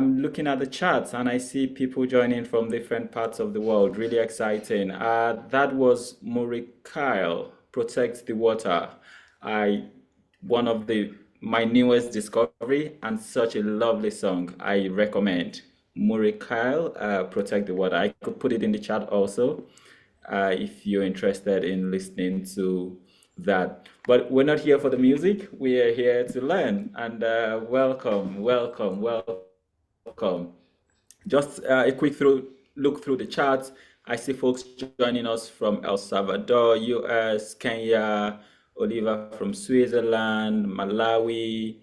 I'm looking at the charts and I see people joining from different parts of the world. Really exciting. That was Kyle, Protect the Water. I one of the my newest discovery and such a lovely song. I recommend Kyle, Protect the Water. I could put it in the chat also if you're interested in listening to that. But we're not here for the music. We are here to learn. And welcome, welcome, welcome. Just a quick look through the charts. I see folks joining us from El Salvador, US, Kenya, Oliver from Switzerland, Malawi,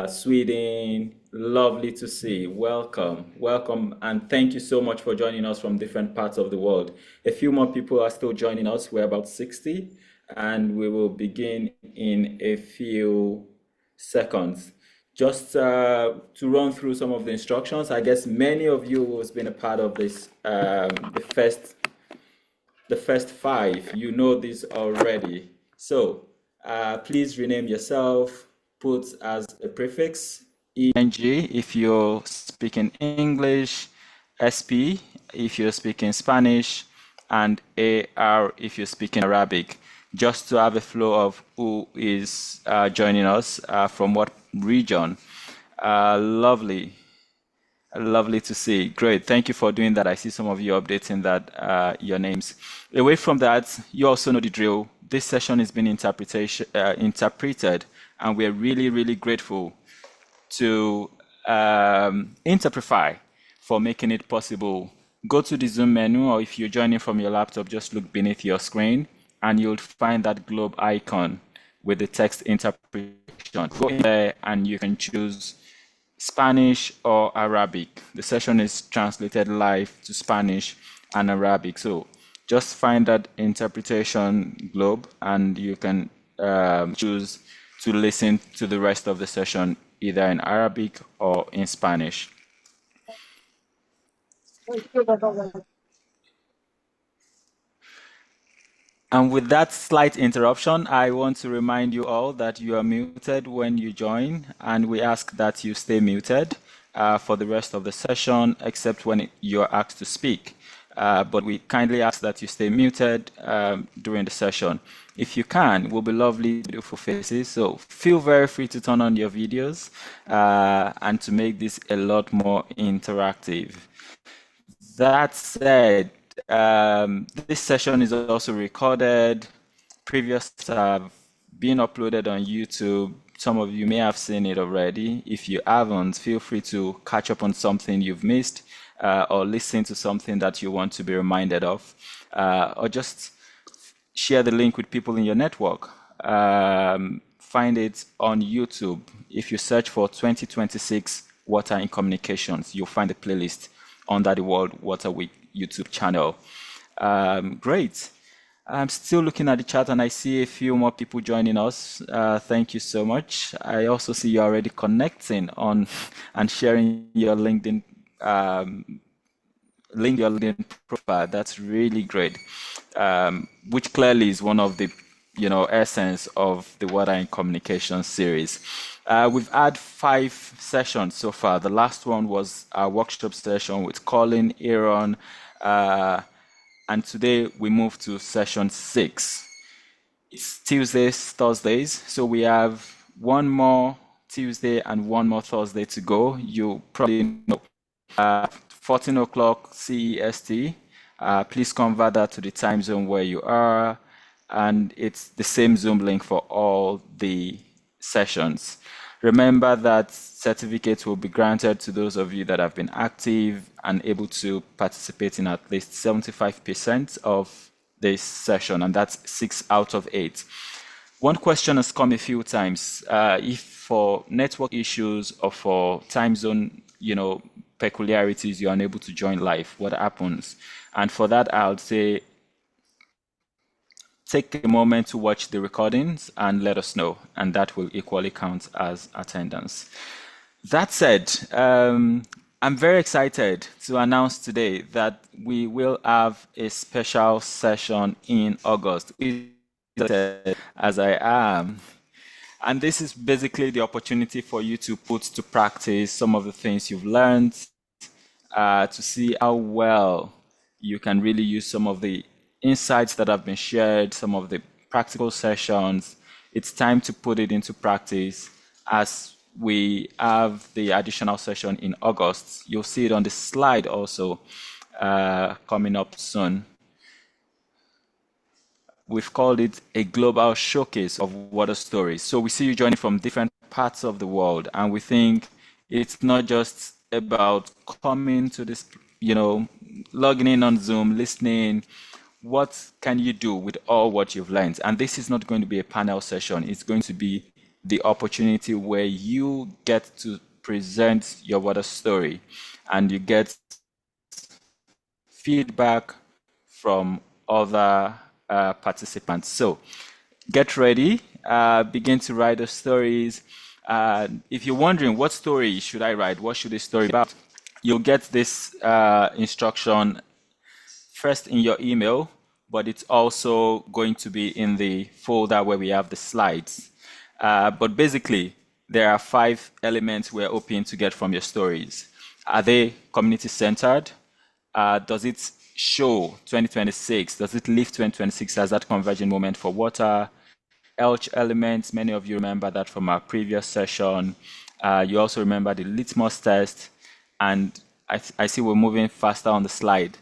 Sweden. Lovely to see. Welcome, welcome, and thank you so much for joining us from different parts of the world. A few more people are still joining us. We're about 60, and we will begin in a few seconds. Just to run through some of the instructions, I guess many of you who has been a part of this, the first 5, you know this already. So please rename yourself, put as a prefix, ENG if you're speaking English, SP if you're speaking Spanish, and AR if you're speaking Arabic, just to have a flow of who is joining us from what region. Lovely to see. Great, thank you for doing that. I see some of you updating that your names. Away from that, you also know the drill. This session is being interpreted, and we're really grateful to Interprefy for making it possible. Go to the Zoom menu, or if you're joining from your laptop, just look beneath your screen and you'll find that globe icon with the text interpretation. Go in there and you can choose Spanish or Arabic. The session is translated live to Spanish and Arabic. So just find that interpretation globe and you can choose to listen to the rest of the session either in Arabic or in Spanish. And with that slight interruption, I want to remind you all that you are muted when you join, and we ask that you stay muted for the rest of the session, except when you're asked to speak. But we kindly ask that you stay muted during the session. If you can, we'll be lovely, beautiful faces. So feel very free to turn on your videos and to make this a lot more interactive. That said, this session is also recorded. Previous have been uploaded on YouTube. Some of you may have seen it already. If you haven't, feel free to catch up on something you've missed or listen to something that you want to be reminded of, or just share the link with people in your network. Find it on YouTube. If you search for 2026 Water in Communications, you'll find a playlist under the World Water Week YouTube channel. Great. I'm still looking at the chat and I see a few more people joining us. Thank you so much. I also see you already connecting on and sharing your LinkedIn your LinkedIn profile. That's really great, which clearly is one of the essence of the Water in Communication series. We've had 5 sessions so far. The last one was our workshop session with Colin, Aaron, and today we move to session 6. It's Tuesdays, Thursdays, so we have one more Tuesday and one more Thursday to go. You probably know 14 o'clock CEST. Please convert that to the time zone where you are, and it's the same Zoom link for all the sessions. Remember that certificates will be granted to those of you that have been active and able to participate in at least 75% of this session, and that's 6 out of 8. One question has come a few times. If for network issues or for time zone, peculiarities, you're unable to join live, what happens? And for that, I'll say, take a moment to watch the recordings and let us know, and that will equally count as attendance. That said, I'm very excited to announce today that we will have a special session in August. As I am, And this is basically the opportunity for you to put to practice some of the things you've learned, to see how well you can really use some of the insights that have been shared, some of the practical sessions. It's time to put it into practice as we have the additional session in August. You'll see it on the slide also coming up soon. We've called it a global showcase of water stories. So we see you joining from different parts of the world, and we think it's not just about coming to this, logging in on Zoom, listening. What can you do with all what you've learned? And this is not going to be a panel session. It's going to be the opportunity where you get to present your water story and you get feedback from other participants. So get ready, begin to write the stories. If you're wondering what story should I write, what should this story be about, you'll get this instruction first in your email, but it's also going to be in the folder where we have the slides. But basically, there are 5 elements we're hoping to get from your stories. Are they community-centered? Does it show 2026? Does it live 2026 as that converging moment for water? Elch elements, many of you remember that from our previous session. You also remember the litmus test, and I see we're moving faster on the slide.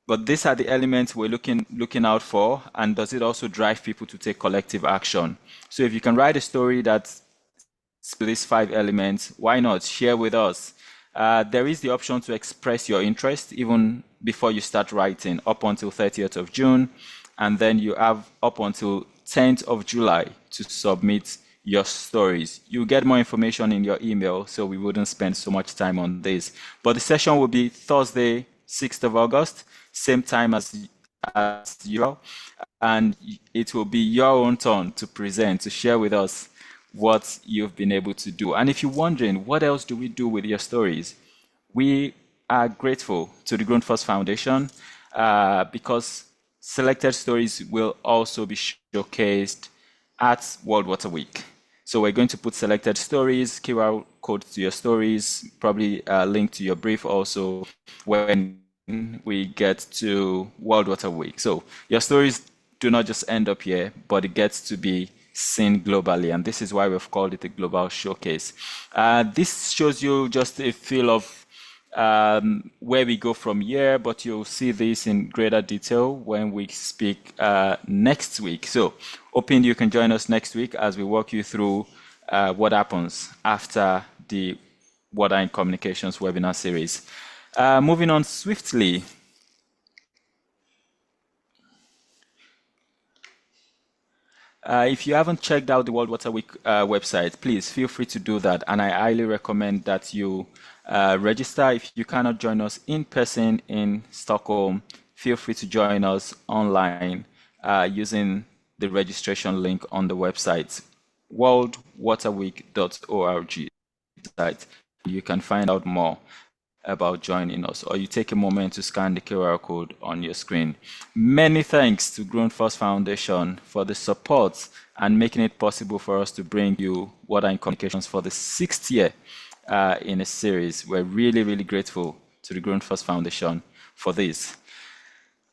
But these are the elements we're looking out for, and does it also drive people to take collective action? So if you can write a story that these 5 elements, why not share with us? There is the option to express your interest even before you start writing up until 30th of June, and then you have up until 10th of July to submit your stories. You'll get more information in your email, so we wouldn't spend so much time on this. But the session will be Thursday, 6th of August, same time as usual, and it will be your own turn to present, to share with us what you've been able to do. And if you're wondering, what else do we do with your stories? We are grateful to the Grundfos Foundation because selected stories will also be showcased at World Water Week. So we're going to put selected stories, QR code to your stories, probably a link to your brief also when we get to World Water Week. So your stories do not just end up here, but it gets to be seen globally, and this is why we've called it a global showcase. This shows you just a feel of where we go from here, but you'll see this in greater detail when we speak next week. So hoping you can join us next week as we walk you through what happens after the Water in Communications webinar series. Moving on swiftly. If you haven't checked out the World Water Week website, please feel free to do that. And I highly recommend that you register. If you cannot join us in person in Stockholm, feel free to join us online using the registration link on the website, worldwaterweek.org. You can find out more about joining us, or you take a moment to scan the QR code on your screen. Many thanks to Grundfos Foundation for the support and making it possible for us to bring you Water in Communications for the 6th year in a series. We're really, really grateful to the Grundfos Foundation for this.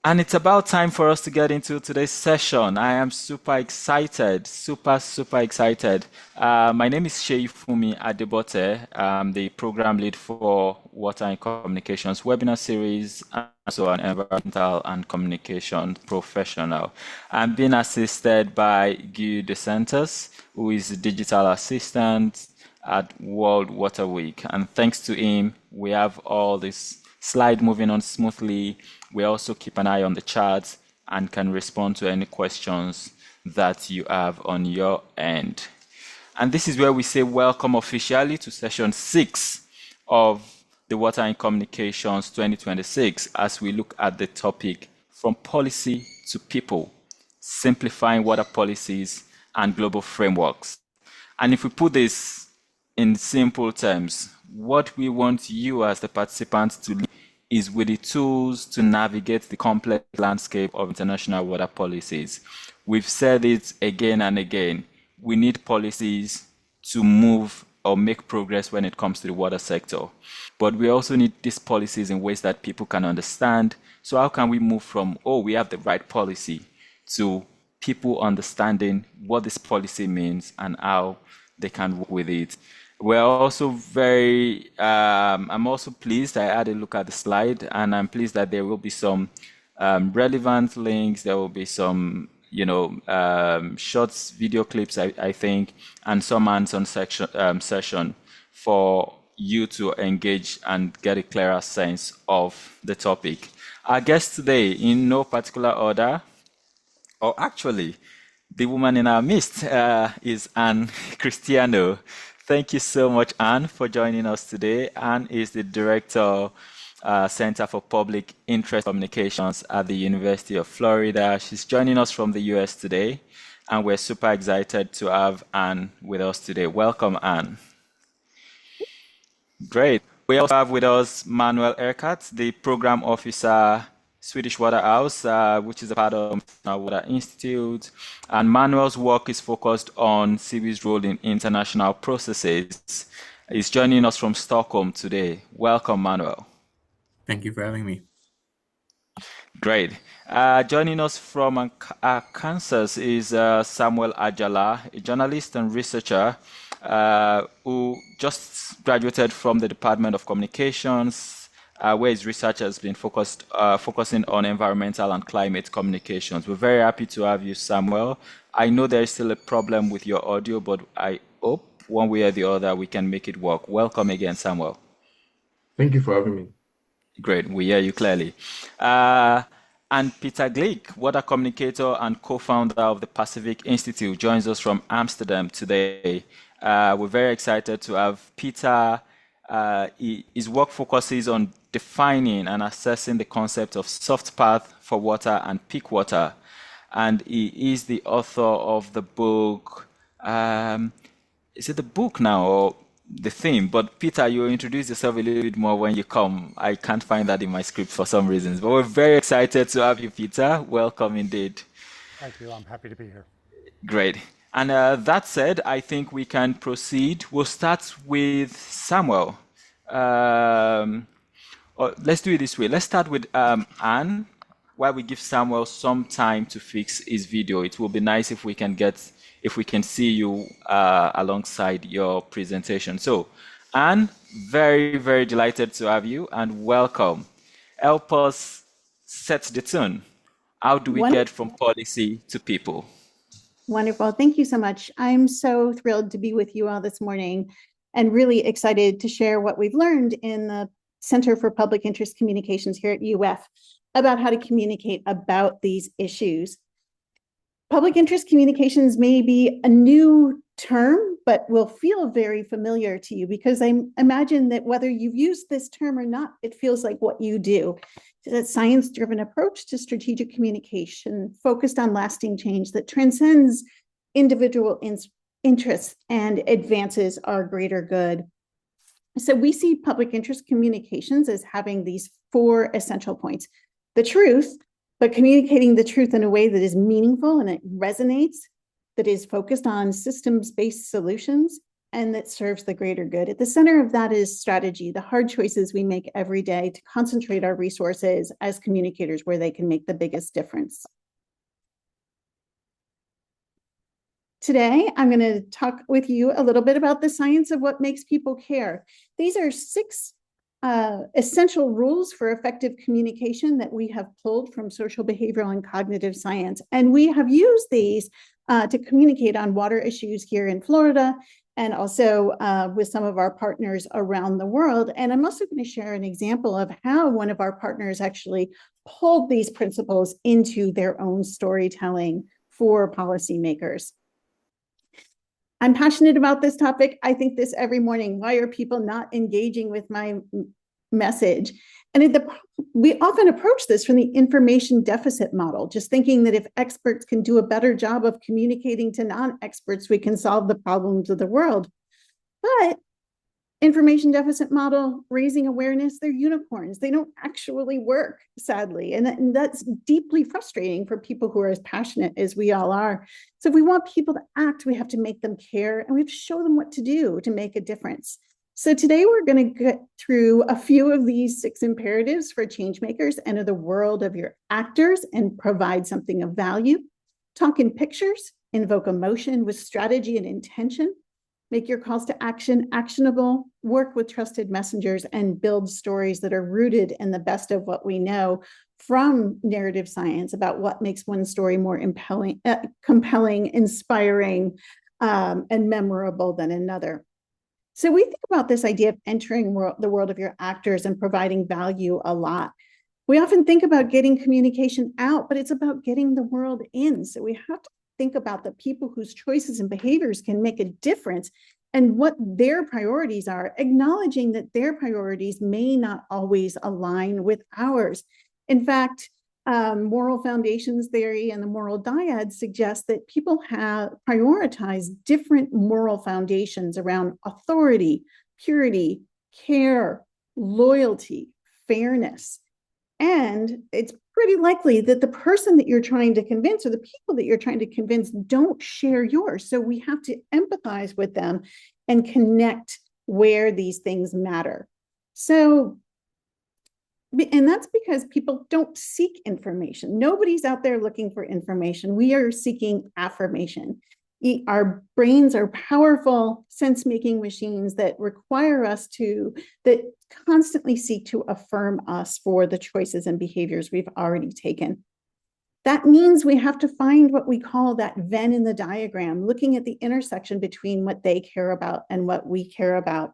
And it's about time for us to get into today's session. I am super excited, super excited. My name is Sheifumi Adebote. I'm the program lead for Water in Communications webinar series, and also an environmental and communication professional. I'm being assisted by Guy DeSantos, who is the digital assistant at World Water Week. And thanks to him, we have all this slide moving on smoothly. We also keep an eye on the charts and can respond to any questions that you have on your end. And this is where we say welcome officially to session 6 of the Water in Communications 2026 as we look at the topic from policy to people, simplifying water policies and global frameworks. And if we put this in simple terms, what we want you as the participants to do is with the tools to navigate the complex landscape of international water policies. We've said it again and again. we need policies to move or make progress when it comes to the water sector. But we also need these policies in ways that people can understand. So how can we move from, oh, we have the right policy, to people understanding what this policy means and how they can work with it? We're also I'm also pleased. I had a look at the slide, and I'm pleased that there will be some relevant links. There will be some, shorts, video clips, I think, and some hands-on session for you to engage and get a clearer sense of the topic. Our guest today, in no particular order, or actually, the woman in our midst is Anne Cristiano. Thank you so much, Anne, for joining us today. Anne is the Director, Center for Public Interest Communications at the University of Florida. She's joining us from the US today, and we're super excited to have Anne with us today. Welcome, Anne. Great. We also have with us Manuel Erkat, the Program Officer, Swedish Waterhouse, which is a part of the Water Institute. And Manuel's work is focused on CB's role in international processes. He's joining us from Stockholm today. Welcome, Manuel. Thank you for having me. Great. Joining us from Kansas is Samuel Ajala, a journalist and researcher who just graduated from the Department of Communications, where his research has been focusing on environmental and climate communications. We're very happy to have you, Samuel. I know there is still a problem with your audio, but I hope one way or the other we can make it work. Welcome again, Samuel. Thank you for having me. Great, we hear you clearly. And Peter Glick, water communicator and co-founder of the Pacific Institute, joins us from Amsterdam today. We're very excited to have Peter. His work focuses on defining and assessing the concept of soft path for water and peak water. And he is the author of the book. Is it the book now or the theme? But Peter, you introduce yourself a little bit more when you come. I can't find that in my script for some reasons. But we're very excited to have you, Peter. Welcome indeed. Thank you. I'm happy to be here. Great. And that said, I think we can proceed. We'll start with Samuel. Let's do it this way. Let's start with Anne, while we give Samuel some time to fix his video. It will be nice if we can see you alongside your presentation. So, Anne, very, very delighted to have you and welcome. Help us set the tune. How do we get from policy to people? Wonderful. Thank you so much. I'm so thrilled to be with you all this morning and really excited to share what we've learned in the Center for Public Interest Communications here at UF about how to communicate about these issues. Public interest communications may be a new term, but will feel very familiar to you because I imagine that whether you've used this term or not, it feels like what you do. It's a science-driven approach to strategic communication focused on lasting change that transcends individual interests and advances our greater good. So we see public interest communications as having these four essential points: the truth, but communicating the truth in a way that is meaningful and it resonates, that is focused on systems-based solutions, and that serves the greater good. At the center of that is strategy, the hard choices we make every day to concentrate our resources as communicators where they can make the biggest difference. Today, I'm going to talk with you a little bit about the science of what makes people care. These are 6 essential rules for effective communication that we have pulled from social behavioral and cognitive science. And we have used these to communicate on water issues here in Florida and also with some of our partners around the world. And I'm also going to share an example of how one of our partners actually pulled these principles into their own storytelling for policymakers. I'm passionate about this topic. I think this every morning. Why are people not engaging with my message? And we often approach this from the information deficit model, just thinking that if experts can do a better job of communicating to non-experts, we can solve the problems of the world. But Information deficit model, raising awareness, they're unicorns. They don't actually work, sadly. And that's deeply frustrating for people who are as passionate as we all are. So if we want people to act, we have to make them care, and we have to show them what to do to make a difference. So today we're going to get through a few of these 6 imperatives for change makers: enter the world of your actors and provide something of value. Talk in pictures, invoke emotion with strategy and intention. Make your calls to action actionable, work with trusted messengers, and build stories that are rooted in the best of what we know from narrative science about what makes one story more compelling, inspiring, and memorable than another. So we think about this idea of entering the world of your actors and providing value a lot. We often think about getting communication out, but it's about getting the world in. So we have to think about the people whose choices and behaviors can make a difference and what their priorities are, acknowledging that their priorities may not always align with ours. In fact, moral foundations theory and the moral dyad suggest that people have prioritized different moral foundations around authority, purity, care, loyalty, fairness. And it's pretty likely that the person that you're trying to convince, or the people that you're trying to convince, don't share yours. So we have to empathize with them and connect where these things matter. So, and that's because people don't seek information. Nobody's out there looking for information. We are seeking affirmation. Our brains are powerful sense-making machines that require us that constantly seek to affirm us for the choices and behaviors we've already taken. That means we have to find what we call that Venn in the diagram, looking at the intersection between what they care about and what we care about.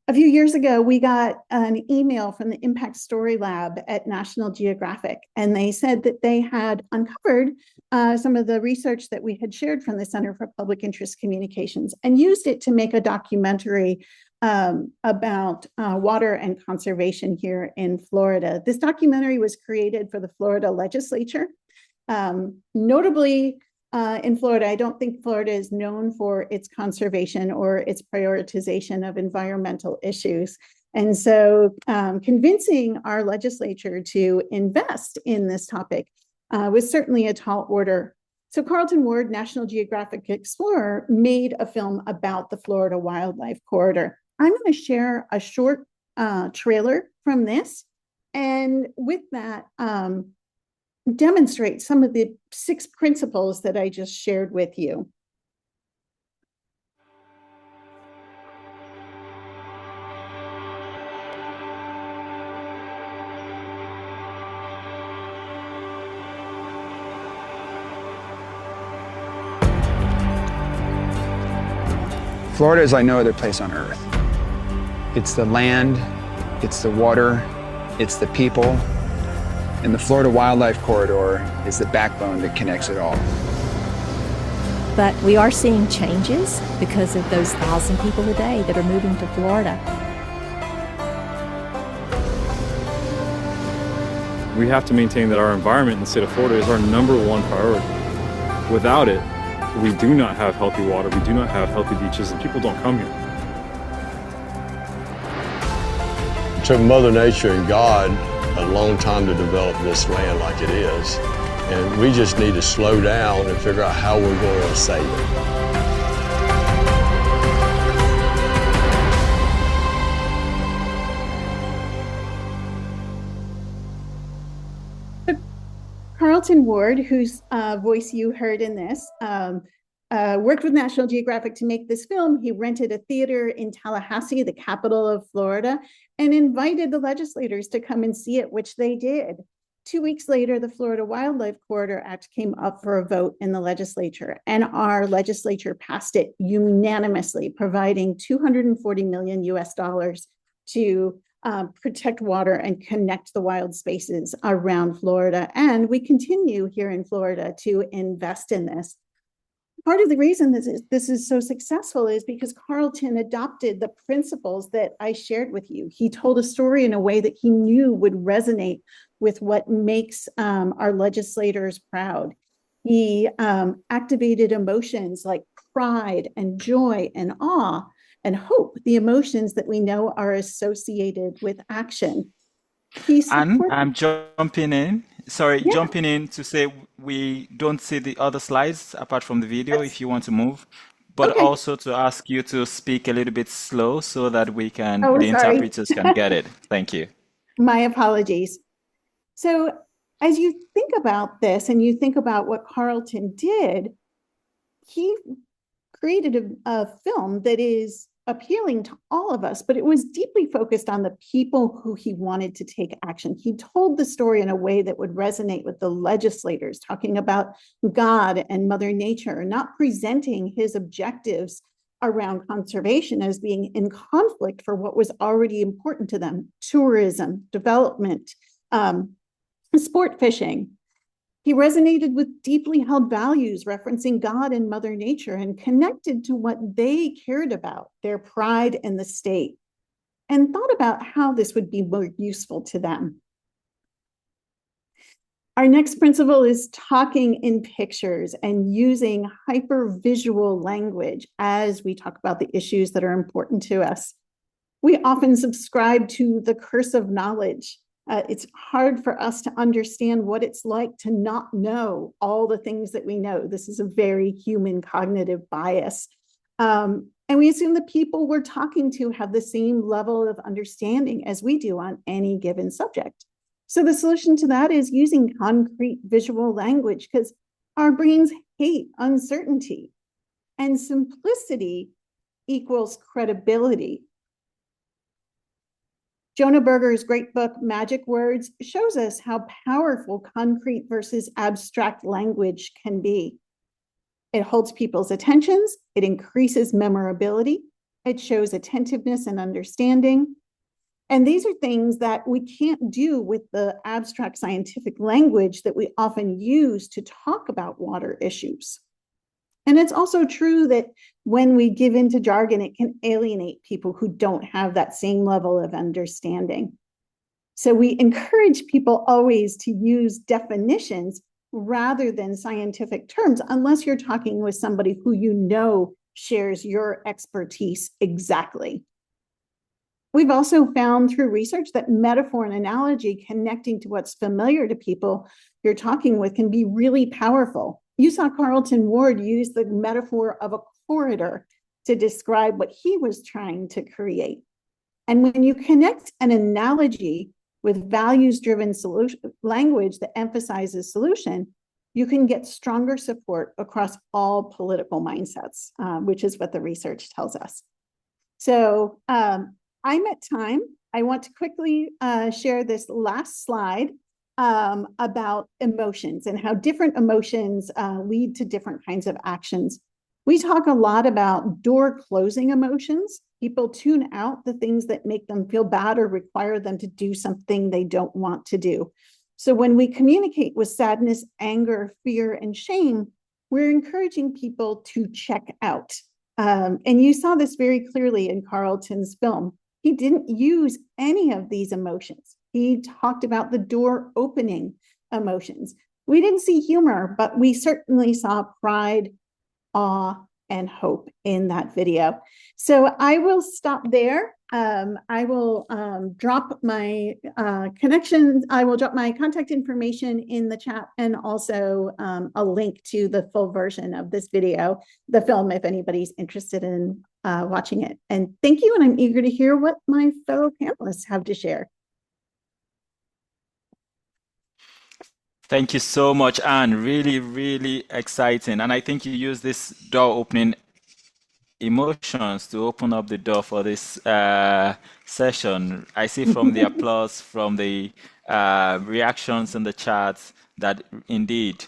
A few years ago, we got an email from the Impact Story Lab at National Geographic, and they said that they had uncovered some of the research that we had shared from the Center for Public Interest Communications and used it to make a documentary about water and conservation here in Florida. This documentary was created for the Florida legislature. Notably, in Florida, I don't think Florida is known for its conservation or its prioritization of environmental issues. And so convincing our legislature to invest in this topic was certainly a tall order. So Carlton Ward, National Geographic Explorer, made a film about the Florida Wildlife Corridor. I'm going to share a short trailer from this. And with that, demonstrate some of the 6 principles that I just shared with you. Florida is like no other place on earth. It's the land, it's the water, it's the people. And the Florida Wildlife Corridor is the backbone that connects it all. But we are seeing changes because of those 1,000 people a day that are moving to Florida. We have to maintain that our environment in the state of Florida is our #1 priority. Without it, we do not have healthy water, we do not have healthy beaches, and people don't come here. It took Mother Nature and God a long time to develop this land like it is. And we just need to slow down and figure out how we're going to save it. Carlton Ward, whose voice you heard in this, worked with National Geographic to make this film. He rented a theater in Tallahassee, the capital of Florida, and invited the legislators to come and see it, which they did. 2 weeks later, the Florida Wildlife Corridor Act came up for a vote in the legislature, and our legislature passed it unanimously, providing $240 million to protect water and connect the wild spaces around Florida. And we continue here in Florida to invest in this. Part of the reason this is so successful is because Carlton adopted the principles that I shared with you. He told a story in a way that he knew would resonate with what makes our legislators proud. He activated emotions like pride and joy and awe and hope, the emotions that we know are associated with action. And I'm jumping in. Sorry, Yeah. jumping in to say we don't see the other slides apart from the video if you want to move, but Okay. also to ask you to speak a little bit slow so that we can, Oh, the sorry. interpreters can get it. Thank you. My apologies. So as you think about this and you think about what Carlton did, he created a film that is appealing to all of us, but it was deeply focused on the people who he wanted to take action. He told the story in a way that would resonate with the legislators, talking about God and Mother Nature, not presenting his objectives around conservation as being in conflict for what was already important to them: tourism, development, sport fishing. He resonated with deeply held values, referencing God and Mother Nature, and connected to what they cared about, their pride in the state, and thought about how this would be more useful to them. Our next principle is talking in pictures and using hypervisual language as we talk about the issues that are important to us. We often subscribe to the curse of knowledge. It's hard for us to understand what it's like to not know all the things that we know. This is a very human cognitive bias. And we assume the people we're talking to have the same level of understanding as we do on any given subject. So the solution to that is using concrete visual language, because our brains hate uncertainty, and simplicity equals credibility. Jonah Berger's great book, Magic Words, shows us how powerful concrete versus abstract language can be. It holds people's attentions, it increases memorability, it shows attentiveness and understanding. And these are things that we can't do with the abstract scientific language that we often use to talk about water issues. And it's also true that when we give into jargon, it can alienate people who don't have that same level of understanding. So we encourage people always to use definitions rather than scientific terms, unless you're talking with somebody who you know shares your expertise exactly. We've also found through research that metaphor and analogy connecting to what's familiar to people you're talking with can be really powerful. You saw Carlton Ward use the metaphor of a corridor to describe what he was trying to create. And when you connect an analogy with values-driven language that emphasizes solution, you can get stronger support across all political mindsets, which is what the research tells us. So I'm at time. I want to quickly share this last slide about emotions and how different emotions lead to different kinds of actions. We talk a lot about door closing emotions. People tune out the things that make them feel bad or require them to do something they don't want to do. So when we communicate with sadness, anger, fear, and shame, we're encouraging people to check out. And you saw this very clearly in Carlton's film. He didn't use any of these emotions. He talked about the door opening emotions. We didn't see humor, but we certainly saw pride, awe, and hope in that video. So I will stop there. I will drop my connections. I will drop my contact information in the chat, and also a link to the full version of this video, the film, if anybody's interested in watching it. And thank you, and I'm eager to hear what my fellow panelists have to share. Thank you so much, Anne. Really, really exciting. And I think you use this door opening emotions to open up the door for this session. I see from the applause, from the reactions in the chat, that indeed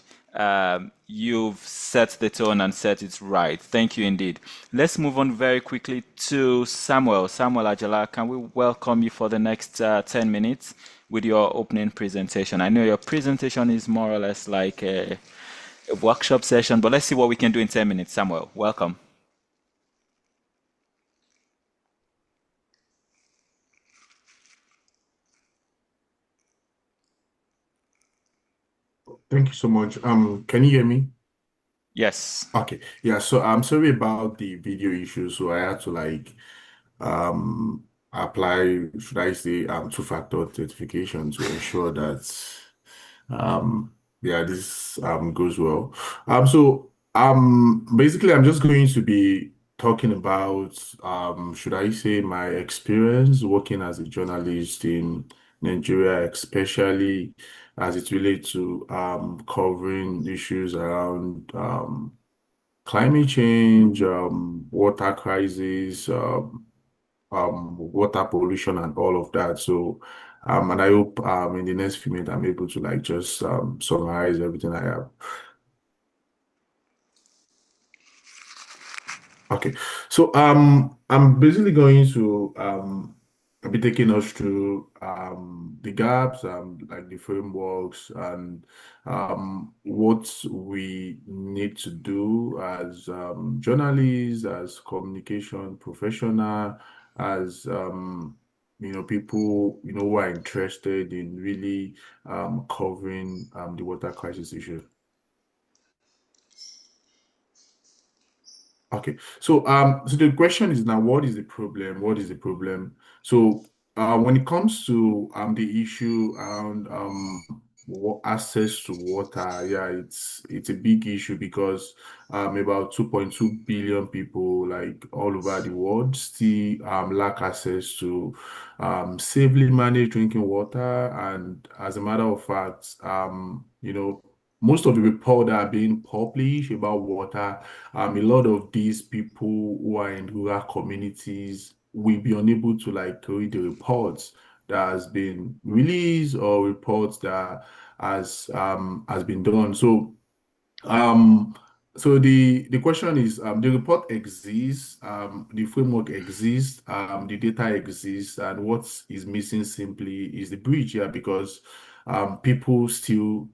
you've set the tone and set it right. Thank you indeed. Let's move on very quickly to Samuel. Samuel Ajala, can we welcome you for the next 10 minutes with your opening presentation? I know your presentation is more or less like a workshop session, but let's see what we can do in 10 minutes. Samuel, welcome. Thank you so much. Can you hear me? Yes. Okay. Yeah, so I'm sorry about the video issue. So I had to like apply, should I say, two-factor authentication to ensure that um yeah, this goes well. Basically I'm just going to be talking about should I say my experience working as a journalist in Nigeria, especially as it relates to covering issues around climate change, water crisis, water pollution, and all of that. So, and I hope in the next few minutes I'm able to like just summarize everything I have. Okay, so I'm basically going to be taking us through the gaps, like the frameworks, and what we need to do as journalists, as communication professional, as people who are interested in really covering the water crisis issue. Okay, so the question is now, what is the problem? What is the problem? So, when it comes to the issue around access to water, yeah, it's a big issue because about 2.2 billion people, like all over the world, still lack access to safely managed drinking water. And as a matter of fact, most of the reports that are being published about water, a lot of these people who are in rural communities will be unable to like read the reports that has been released or reports that has been done. Um, so the question is, the report exists, the framework exists, the data exists, and what is missing simply is the bridge here because people still,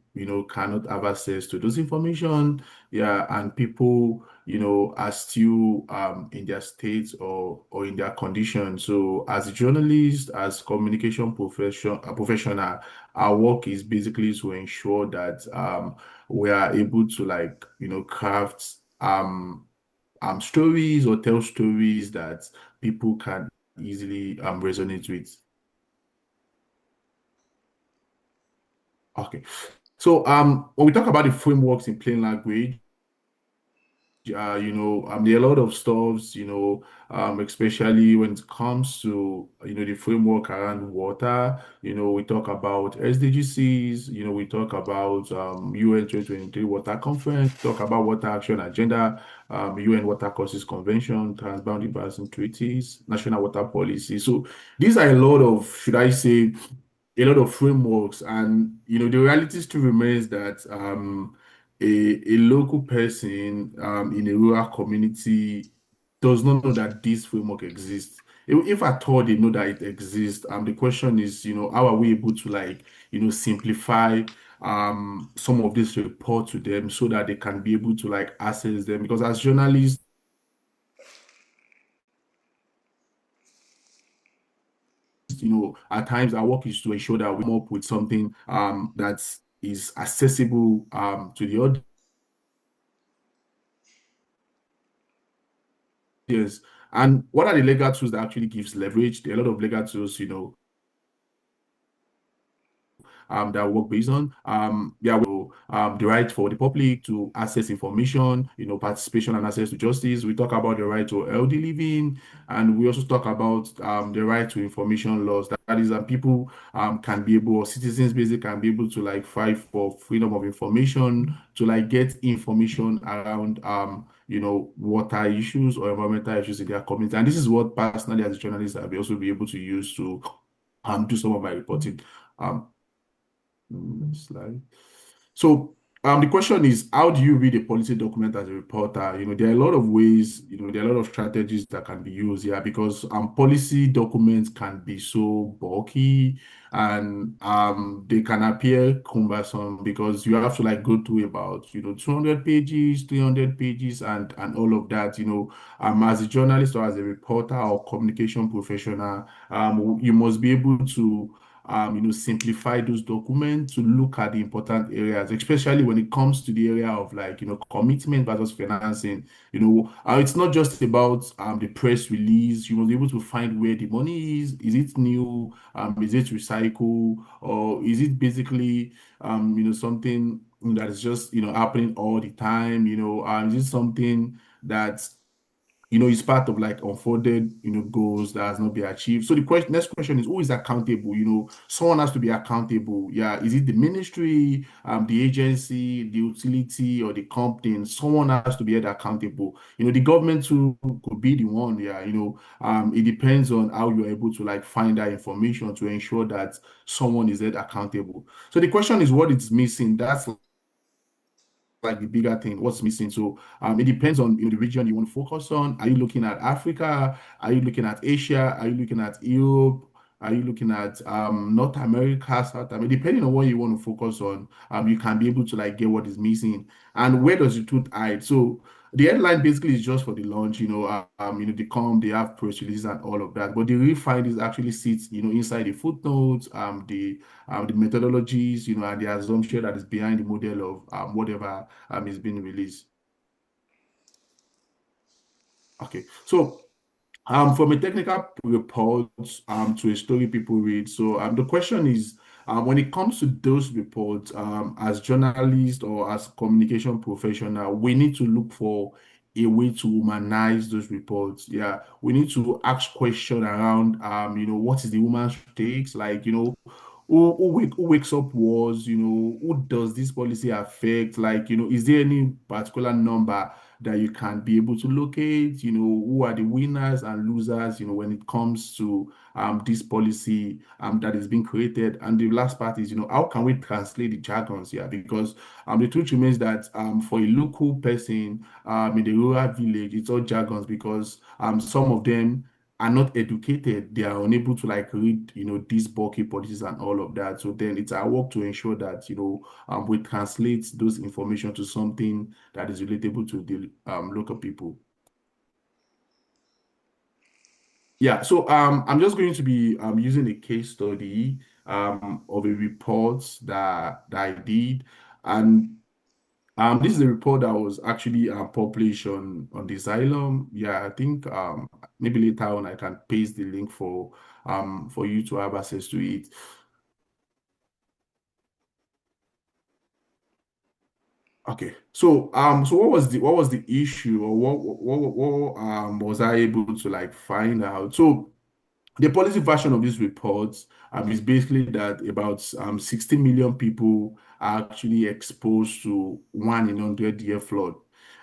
cannot have access to those information. Yeah, and people, are still in their states or in their condition. So as a journalist, as communication professional, our work is basically to ensure that we are able to like craft stories or tell stories that people can easily resonate with. Okay, so when we talk about the frameworks in plain language, there are a lot of stuffs, especially when it comes to, the framework around water. We talk about SDGs, we talk about UN 2023 Water Conference, talk about Water Action Agenda, UN Water Courses Convention, Transboundary Basin Treaties, National Water Policy. So these are a lot of, should I say, a lot of frameworks, and the reality still remains that a local person in a rural community does not know that this framework exists. If at all they know that it exists, the question is, how are we able to like, simplify some of this report to them so that they can be able to like access them? Because as journalists, at times our work is to ensure that we come up with something that is accessible to the audience. And what are the legal tools that actually gives leverage? There are a lot of legal tools, that work based on the right for the public to access information, participation and access to justice. We talk about the right to healthy living, and we also talk about the right to information laws. That is, that people can be able, or citizens basically can be able to like fight for freedom of information, to like get information around water issues or environmental issues in their community. And this is what personally as a journalist I'll be also be able to use to do some of my reporting. Um, Next slide. So the question is, how do you read a policy document as a reporter? There are a lot of ways, there are a lot of strategies that can be used here because policy documents can be so bulky and they can appear cumbersome because you have to like go through about 200 pages, 300 pages, and all of that. As a journalist or as a reporter or communication professional, you must be able to simplify those documents to look at the important areas, especially when it comes to the area of like, commitment versus financing. It's not just about the press release. You must be able to find where the money is. Is it new? Is it recycle? Or is it basically, something that is just, happening all the time? Is it something that's it's part of like unfolded, goals that has not been achieved. So the next question is, who is accountable? Someone has to be accountable. Yeah, is it the ministry, the agency, the utility, or the company? And someone has to be held accountable. The government too could be the one. Yeah, it depends on how you're able to like find that information to ensure that someone is held accountable. So the question is, what is missing? That's like the bigger thing, what's missing. So it depends on the region you want to focus on. Are you looking at Africa? Are you looking at Asia? Are you looking at Europe? Are you looking at North America, South America? Depending on what you want to focus on, you can be able to like get what is missing and where does the truth hide. So the headline basically is just for the launch, they have press releases and all of that. But the real findings actually sits, inside the footnotes, the methodologies, and the assumption that is behind the model of whatever is being released. Okay, so from a technical report to a story people read. So the question is, when it comes to those reports, as journalists or as communication professional, we need to look for a way to humanize those reports. Yeah, we need to ask questions around, what is the woman's takes? Like, who wakes up wars? Who does this policy affect? Like, is there any particular number that you can be able to locate, who are the winners and losers, when it comes to this policy that is being created. And the last part is, how can we translate the jargons here? Because the truth remains that for a local person in the rural village, it's all jargons because some of them are not educated, they are unable to like read, these bulky policies and all of that. So then it's our work to ensure that, we translate those information to something that is relatable to the local people. Yeah, so I'm just going to be using a case study of a report that I did. And this is a report that was actually published on the Xylem. Yeah, I think maybe later on I can paste the link for you to have access to it. Okay, so what was the issue, or what was I able to like find out? So the policy version of this report is basically that about 60 million people are actually exposed to 1 in 100 year flood.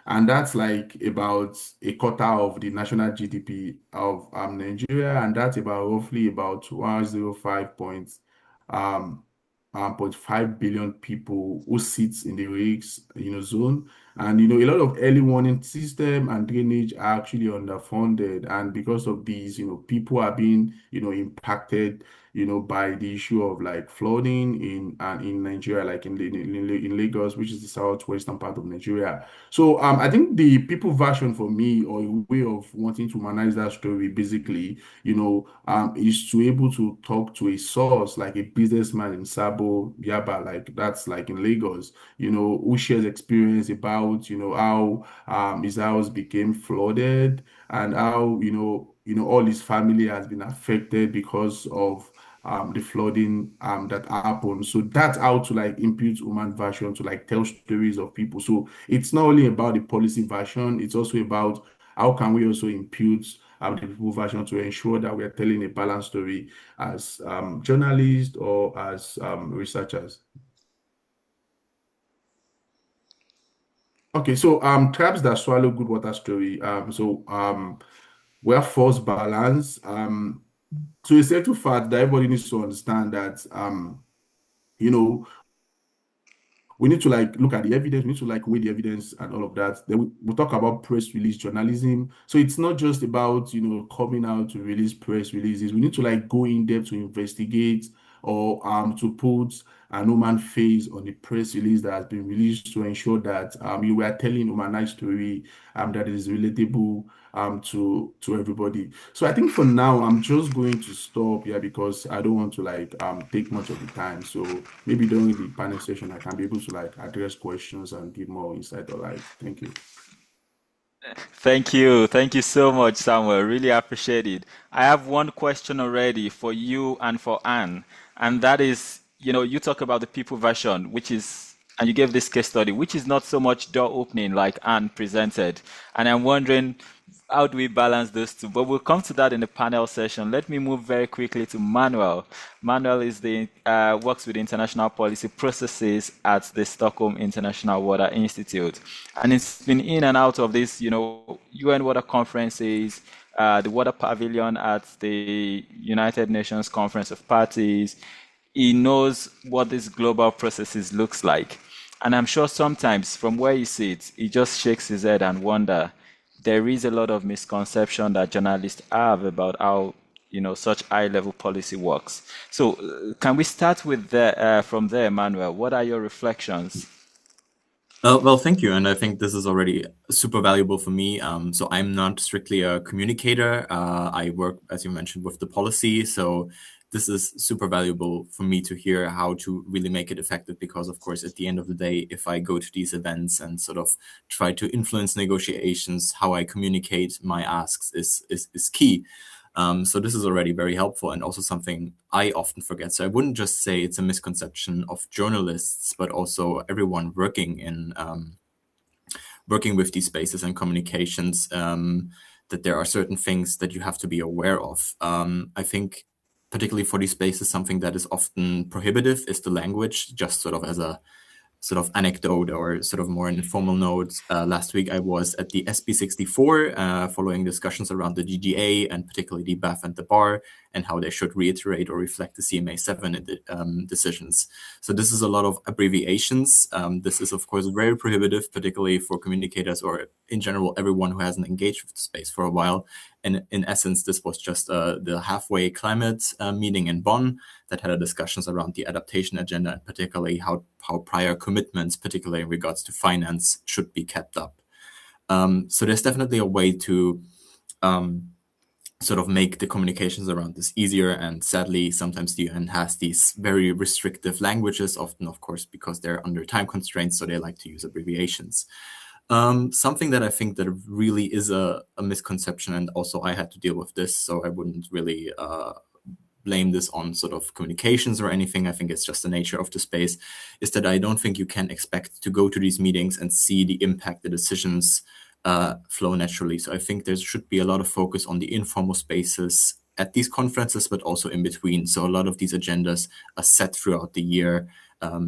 And that's like about a quarter of the national GDP of Nigeria, and that's about roughly about 105 um, 0.5 billion people who sits in the risks, zone. And a lot of early warning system and drainage are actually underfunded, and because of these, people are being, impacted, by the issue of like flooding in Nigeria, like in Lagos, which is the southwestern part of Nigeria. So I think the people version for me, or a way of wanting to humanize that story, basically, is to able to talk to a source like a businessman in Sabo, Yaba, like that's like in Lagos, who shares experience about, how his house became flooded and how, all his family has been affected because of the flooding that happened. So that's how to like impute human version to like tell stories of people. So it's not only about the policy version, it's also about how can we also impute the people version to ensure that we are telling a balanced story as journalists or as researchers. Okay, so traps that swallow good water story. Where false balance. So it's a fact that everybody needs to understand that you know we need to like look at the evidence, we need to like weigh the evidence and all of that. Then we'll talk about press release journalism. So it's not just about, coming out to release press releases. We need to like go in depth to investigate or to put a human face on the press release that has been released to ensure that you were telling humanized story that is relatable to everybody. So I think for now I'm just going to stop here because I don't want to like take much of the time. So maybe during the panel session I can be able to like address questions and give more insight or light. Thank you. Thank you. Thank you so much, Samuel. Really appreciate it. I have one question already for you and for Anne, and that is, you talk about the people version, which is, and you gave this case study, which is not so much door opening like Anne presented. And I'm wondering, how do we balance those two? But we'll come to that in the panel session. Let me move very quickly to Manuel. Manuel is works with international policy processes at the Stockholm International Water Institute, and it's been in and out of this, UN water conferences, the water pavilion at the United Nations Conference of Parties. He knows what these global processes looks like, and I'm sure sometimes from where he sits, he just shakes his head and wonder. There is a lot of misconception that journalists have about how such high-level policy works. So, can we start with from there, Emmanuel? What are your reflections? Well, thank you, and I think this is already super valuable for me. So I'm not strictly a communicator. I work, as you mentioned, with the policy. So this is super valuable for me to hear how to really make it effective, because of course, at the end of the day, if I go to these events and sort of try to influence negotiations, how I communicate my asks is key. So this is already very helpful, and also something I often forget. So I wouldn't just say it's a misconception of journalists, but also everyone working in working with these spaces and communications, that there are certain things that you have to be aware of. I think particularly for these spaces, something that is often prohibitive is the language. Just sort of as a sort of anecdote or sort of more informal note, last week I was at the SB64 following discussions around the GGA and particularly the BAF and the BAR and how they should reiterate or reflect the CMA7 decisions. So this is a lot of abbreviations. This is of course very prohibitive, particularly for communicators or in general everyone who hasn't engaged with the space for a while. And in essence, this was just the halfway climate meeting in Bonn that had discussions around the adaptation agenda, and particularly how prior commitments, particularly in regards to finance, should be kept up. So there's definitely a way to sort of make the communications around this easier. And sadly, sometimes the UN has these very restrictive languages, often, of course, because they're under time constraints, so they like to use abbreviations. Something that I think that really is a misconception, and also I had to deal with this, so I wouldn't really blame this on sort of communications or anything. I think it's just the nature of the space, is that I don't think you can expect to go to these meetings and see the impact the decisions flow naturally. So I think there should be a lot of focus on the informal spaces at these conferences, but also in between. So a lot of these agendas are set throughout the year,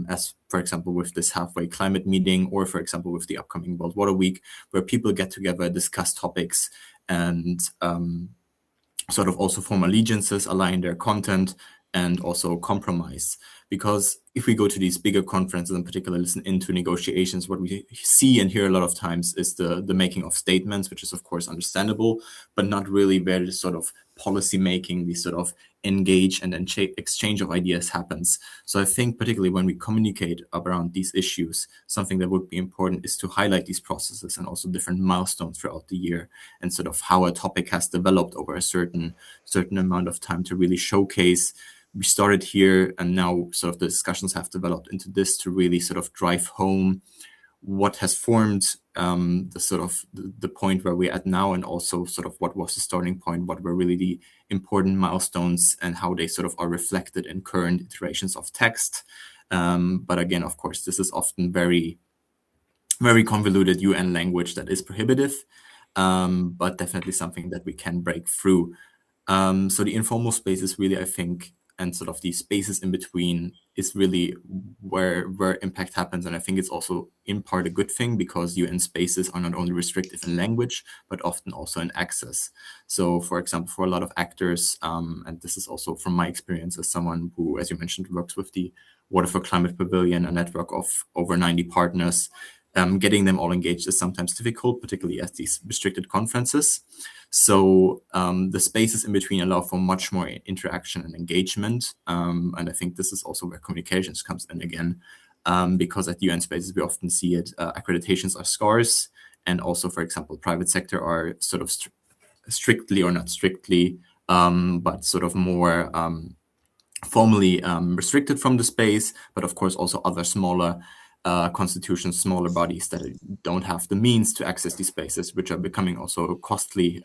as for example with this halfway climate meeting, or for example with the upcoming World Water Week, where people get together, discuss topics, and sort of also form allegiances, align their content, and also compromise. Because if we go to these bigger conferences, in particular listen into negotiations, what we see and hear a lot of times is the making of statements, which is of course understandable, but not really where the sort of policy making, the sort of engage and then exchange of ideas happens. So I think particularly when we communicate around these issues, something that would be important is to highlight these processes and also different milestones throughout the year, and sort of how a topic has developed over a certain amount of time, to really showcase we started here and now sort of the discussions have developed into this, to really sort of drive home what has formed the sort of the point where we're at now, and also sort of what was the starting point, what were really the important milestones, and how they sort of are reflected in current iterations of text. But again, of course, this is often very, very convoluted UN language that is prohibitive, but definitely something that we can break through. So the informal space is really, I think, and sort of these spaces in between is really where impact happens. And I think it's also in part a good thing, because UN spaces are not only restrictive in language, but often also in access. So for example, for a lot of actors, and this is also from my experience as someone who, as you mentioned, works with the Water for Climate Pavilion, a network of over 90 partners, getting them all engaged is sometimes difficult, particularly at these restricted conferences. So the spaces in between allow for much more interaction and engagement. And I think this is also where communications comes in again, because at UN spaces, we often see it, accreditations are scarce, and also, for example, private sector are sort of strictly, or not strictly, but sort of more formally restricted from the space, but of course also other smaller constitutions, smaller bodies that don't have the means to access these spaces, which are becoming also costly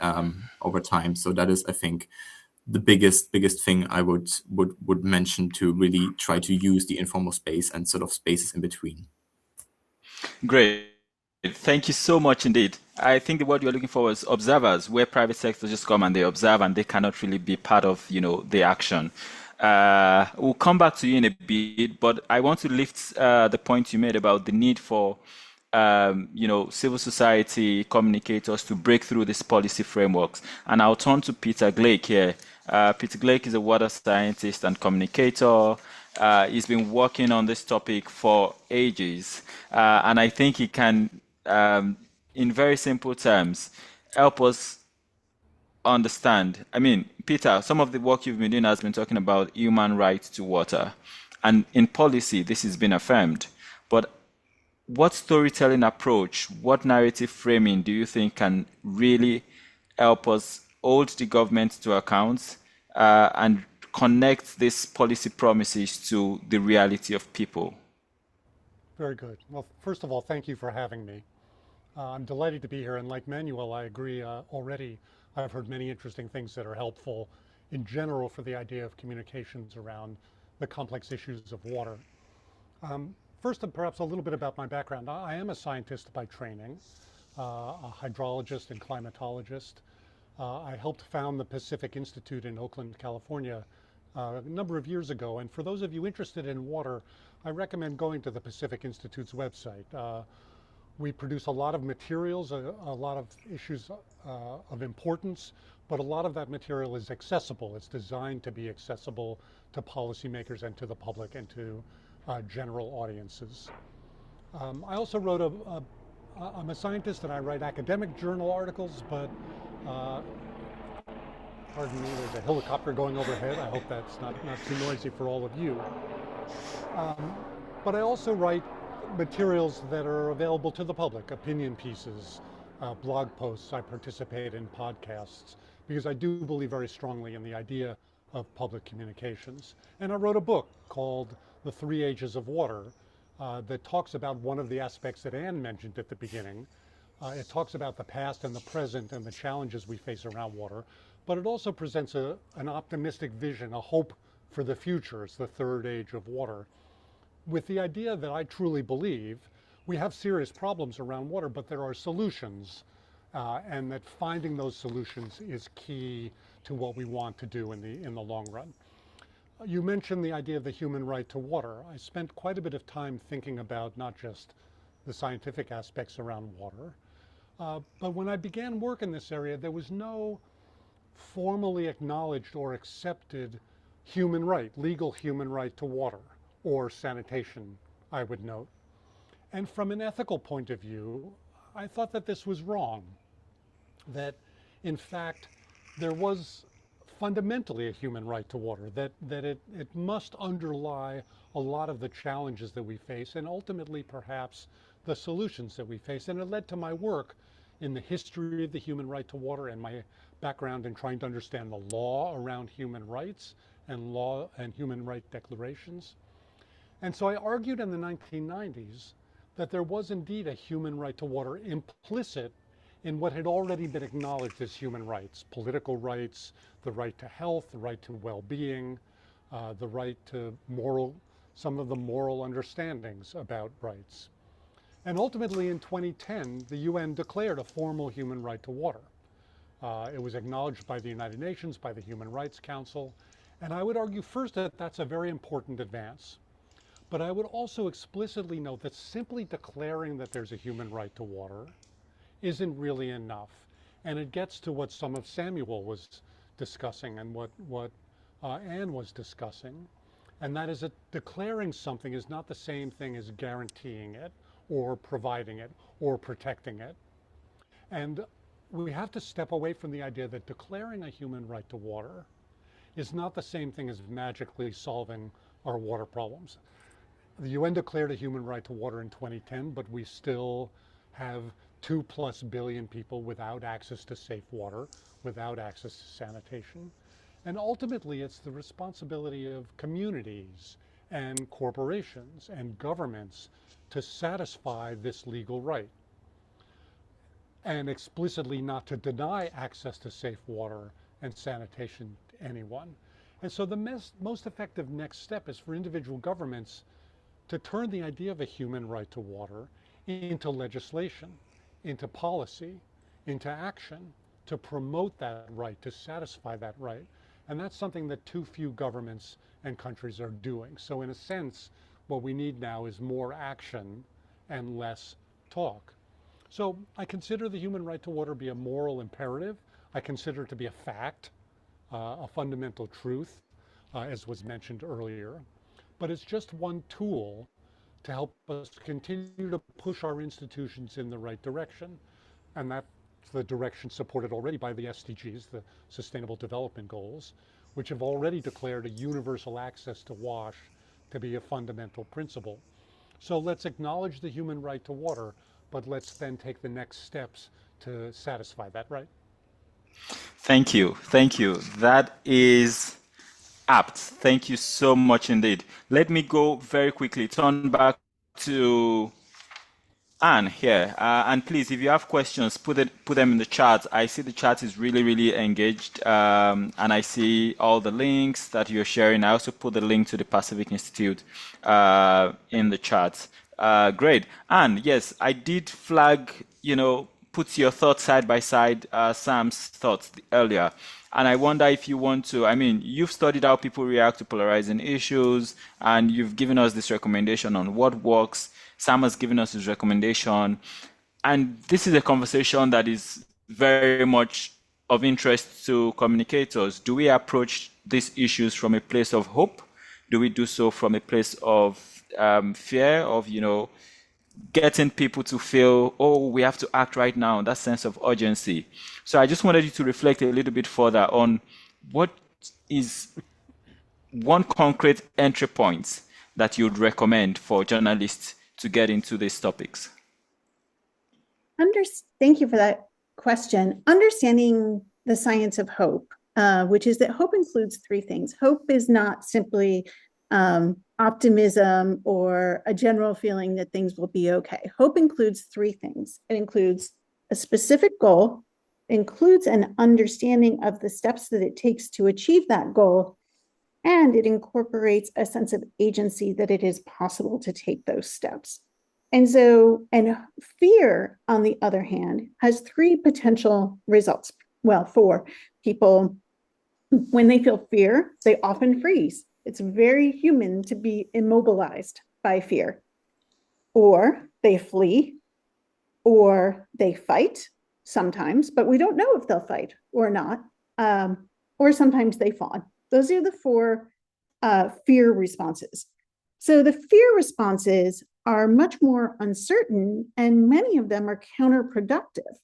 over time. So that is, I think, the biggest thing I would mention, to really try to use the informal space and sort of spaces in between. Great. Thank you so much indeed. I think the word you're looking for was observers, where private sector just come and they observe and they cannot really be part of, the action. We'll come back to you in a bit, but I want to lift the point you made about the need for, civil society communicators to break through these policy frameworks. And I'll turn to Peter Glake here. Peter Glake is a water scientist and communicator. He's been working on this topic for ages, and I think he can, in very simple terms, help us understand. I mean, Peter, some of the work you've been doing has been talking about human right to water, and in policy, this has been affirmed. But what storytelling approach, what narrative framing do you think can really help us hold the government to account and connect these policy promises to the reality of people? Very good. Well, first of all, thank you for having me. I'm delighted to be here, and like Manuel, I agree already. I've heard many interesting things that are helpful in general for the idea of communications around the complex issues of water. First, perhaps a little bit about my background. I am a scientist by training, a hydrologist and climatologist. I helped found the Pacific Institute in Oakland, California, a number of years ago. And for those of you interested in water, I recommend going to the Pacific Institute's website. We produce a lot of materials, a lot of issues of importance, but a lot of that material is accessible. It's designed to be accessible to policymakers and to the public and to general audiences. I also wrote I'm a scientist and I write academic journal articles, but pardon me, there's a helicopter going overhead. I hope that's not too noisy for all of you. But I also write materials that are available to the public, opinion pieces, blog posts. I participate in podcasts because I do believe very strongly in the idea of public communications. And I wrote a book called The Three Ages of Water that talks about one of the aspects that Anne mentioned at the beginning. It talks about the past and the present and the challenges we face around water, but it also presents an optimistic vision, a hope for the future. It's the third age of water, with the idea that I truly believe we have serious problems around water, but there are solutions, and that finding those solutions is key to what we want to do in the long run. You mentioned the idea of the human right to water. I spent quite a bit of time thinking about not just the scientific aspects around water, but when I began work in this area, there was no formally acknowledged or accepted human right, legal human right to water or sanitation, I would note. And from an ethical point of view, I thought that this was wrong, that in fact there was fundamentally a human right to water, that it must underlie a lot of the challenges that we face and ultimately perhaps the solutions that we face. And it led to my work in the history of the human right to water and my background in trying to understand the law around human rights and law and human rights declarations. And so I argued in the 1990s that there was indeed a human right to water implicit in what had already been acknowledged as human rights: political rights, the right to health, the right to well-being, the right to some of the moral understandings about rights. And ultimately in 2010, the UN declared a formal human right to water. It was acknowledged by the United Nations, by the Human Rights Council, and I would argue first that that's a very important advance. But I would also explicitly note that simply declaring that there's a human right to water isn't really enough. And it gets to what some of Samuel was discussing and what Anne was discussing. And that is that declaring something is not the same thing as guaranteeing it or providing it or protecting it. And we have to step away from the idea that declaring a human right to water is not the same thing as magically solving our water problems. The UN declared a human right to water in 2010, but we still have 2+ billion people without access to safe water, without access to sanitation. And ultimately, it's the responsibility of communities and corporations and governments to satisfy this legal right, and explicitly not to deny access to safe water and sanitation to anyone. And so the most effective next step is for individual governments to turn the idea of a human right to water into legislation, into policy, into action, to promote that right, to satisfy that right. And that's something that too few governments and countries are doing. So in a sense, what we need now is more action and less talk. So I consider the human right to water to be a moral imperative. I consider it to be a fact, a fundamental truth, as was mentioned earlier. But it's just one tool to help us continue to push our institutions in the right direction. And that's the direction supported already by the SDGs, the Sustainable Development Goals, which have already declared a universal access to wash to be a fundamental principle. So let's acknowledge the human right to water, but let's then take the next steps to satisfy that right. Thank you. Thank you. That is apt. Thank you so much indeed. Let me go very quickly, turn back to Anne here. And please, if you have questions, put them in the chat. I see the chat is really, really engaged. And I see all the links that you're sharing. I also put the link to the Pacific Institute in the chat. Great. And yes, I did flag, put your thoughts side by side, Sam's thoughts earlier. And I wonder if you want to, you've studied how people react to polarizing issues, and you've given us this recommendation on what works. Sam has given us his recommendation. And this is a conversation that is very much of interest to communicators. Do we approach these issues from a place of hope? Do we do so from a place of fear, of, getting people to feel, oh, we have to act right now, that sense of urgency? So I just wanted you to reflect a little bit further on what is one concrete entry point that you'd recommend for journalists to get into these topics. Thank you for that question. Understanding the science of hope, which is that hope includes three things. Hope is not simply optimism or a general feeling that things will be okay. Hope includes three things. It includes a specific goal, includes an understanding of the steps that it takes to achieve that goal, and it incorporates a sense of agency that it is possible to take those steps. And fear, on the other hand, has three potential results. Well, four. People, when they feel fear, they often freeze. It's very human to be immobilized by fear. Or they flee, or they fight sometimes, but we don't know if they'll fight or not. Or sometimes they fawn. Those are the four fear responses. So the fear responses are much more uncertain, and many of them are counterproductive,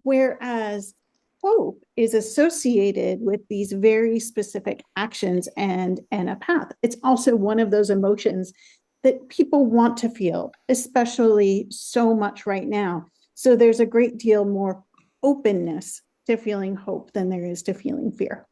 whereas hope is associated with these very specific actions and a path. It's also one of those emotions that people want to feel, especially so much right now. So there's a great deal more openness to feeling hope than there is to feeling fear.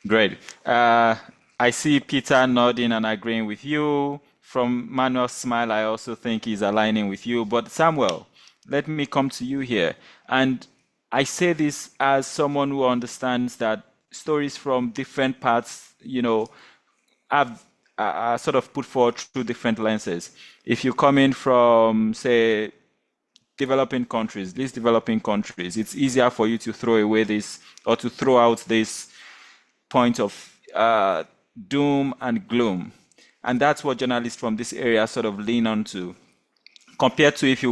Great. I see Peter nodding and agreeing with you. From Manuel's smile, I also think he's aligning with you. But Samuel, let me come to you here. And I say this as someone who understands that stories from different parts, have sort of put forward through different lenses. If you come in from, say, developing countries, least developing countries, it's easier for you to throw away this or to throw out this point of doom and gloom. And that's what journalists from this area sort of lean onto, compared to if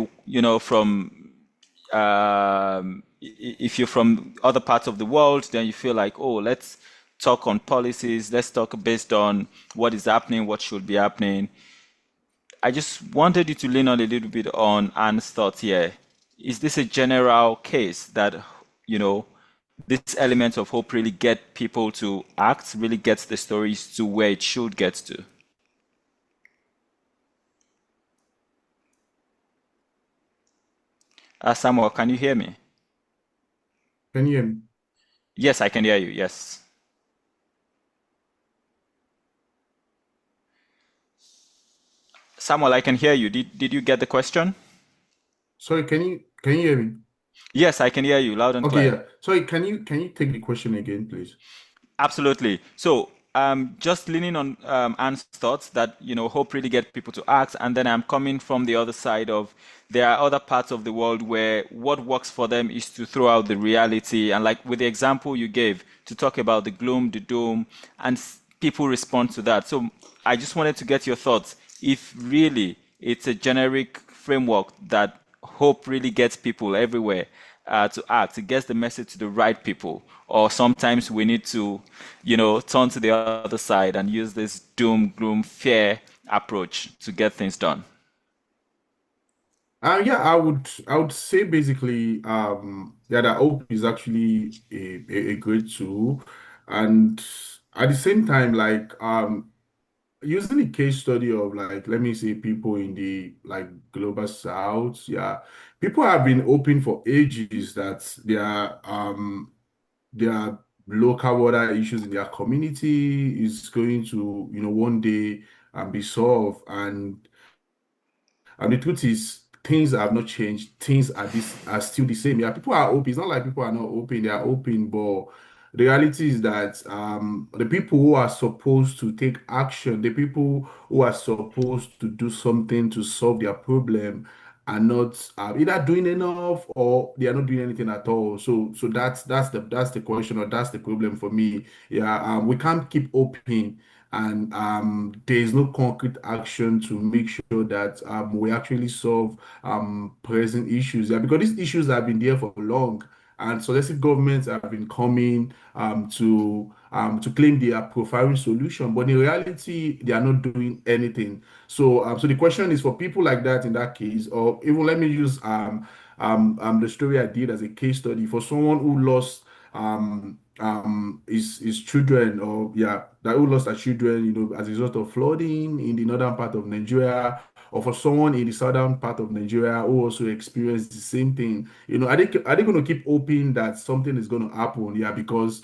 you're from other parts of the world, then you feel like, oh, let's talk on policies, let's talk based on what is happening, what should be happening. I just wanted you to lean on a little bit on Anne's thoughts here. Is this a general case that, this element of hope really get people to act, really gets the stories to where it should get to? Samuel, can you hear me? Can you hear me? Yes, I can hear you. Yes. Samuel, I can hear you. Did you get the question? Sorry, can you hear me? Yes, I can hear you loud and Okay, clear. yeah. Sorry, can you take the question again, please? Absolutely. So, just leaning on Anne's thoughts that hope really get people to act, and then I'm coming from the other side of there are other parts of the world where what works for them is to throw out the reality, and like with the example you gave, to talk about the gloom, the doom, and people respond to that. So, I just wanted to get your thoughts. If really it's a generic framework that hope really gets people everywhere to act. It gets the message to the right people. Or sometimes we need to, turn to the other side and use this doom, gloom, fear approach to get things done. Yeah, I would say basically, yeah, that hope is actually a great tool, and at the same time, like using a case study of, like, let me say, people in the like global south, yeah, people have been hoping for ages that their local water issues in their community is going to, one day be solved. And the truth is, things have not changed. Things are still the same. Yeah, people are open. It's not like people are not open. They are open, but the reality is that the people who are supposed to take action, the people who are supposed to do something to solve their problem, are not either doing enough, or they are not doing anything at all. So that's the question, or that's the problem for me. Yeah, we can't keep open, and there is no concrete action to make sure that we actually solve present issues. Yeah, because these issues have been there for long, and successive governments have been coming to claim they are providing solution, but in reality, they are not doing anything. So the question is for people like that in that case, or even let me use the story I did as a case study for someone who lost his children, or yeah, that who lost their children, as a result of flooding in the northern part of Nigeria, or for someone in the southern part of Nigeria who also experienced the same thing. Are they going to keep hoping that something is going to happen? Yeah, because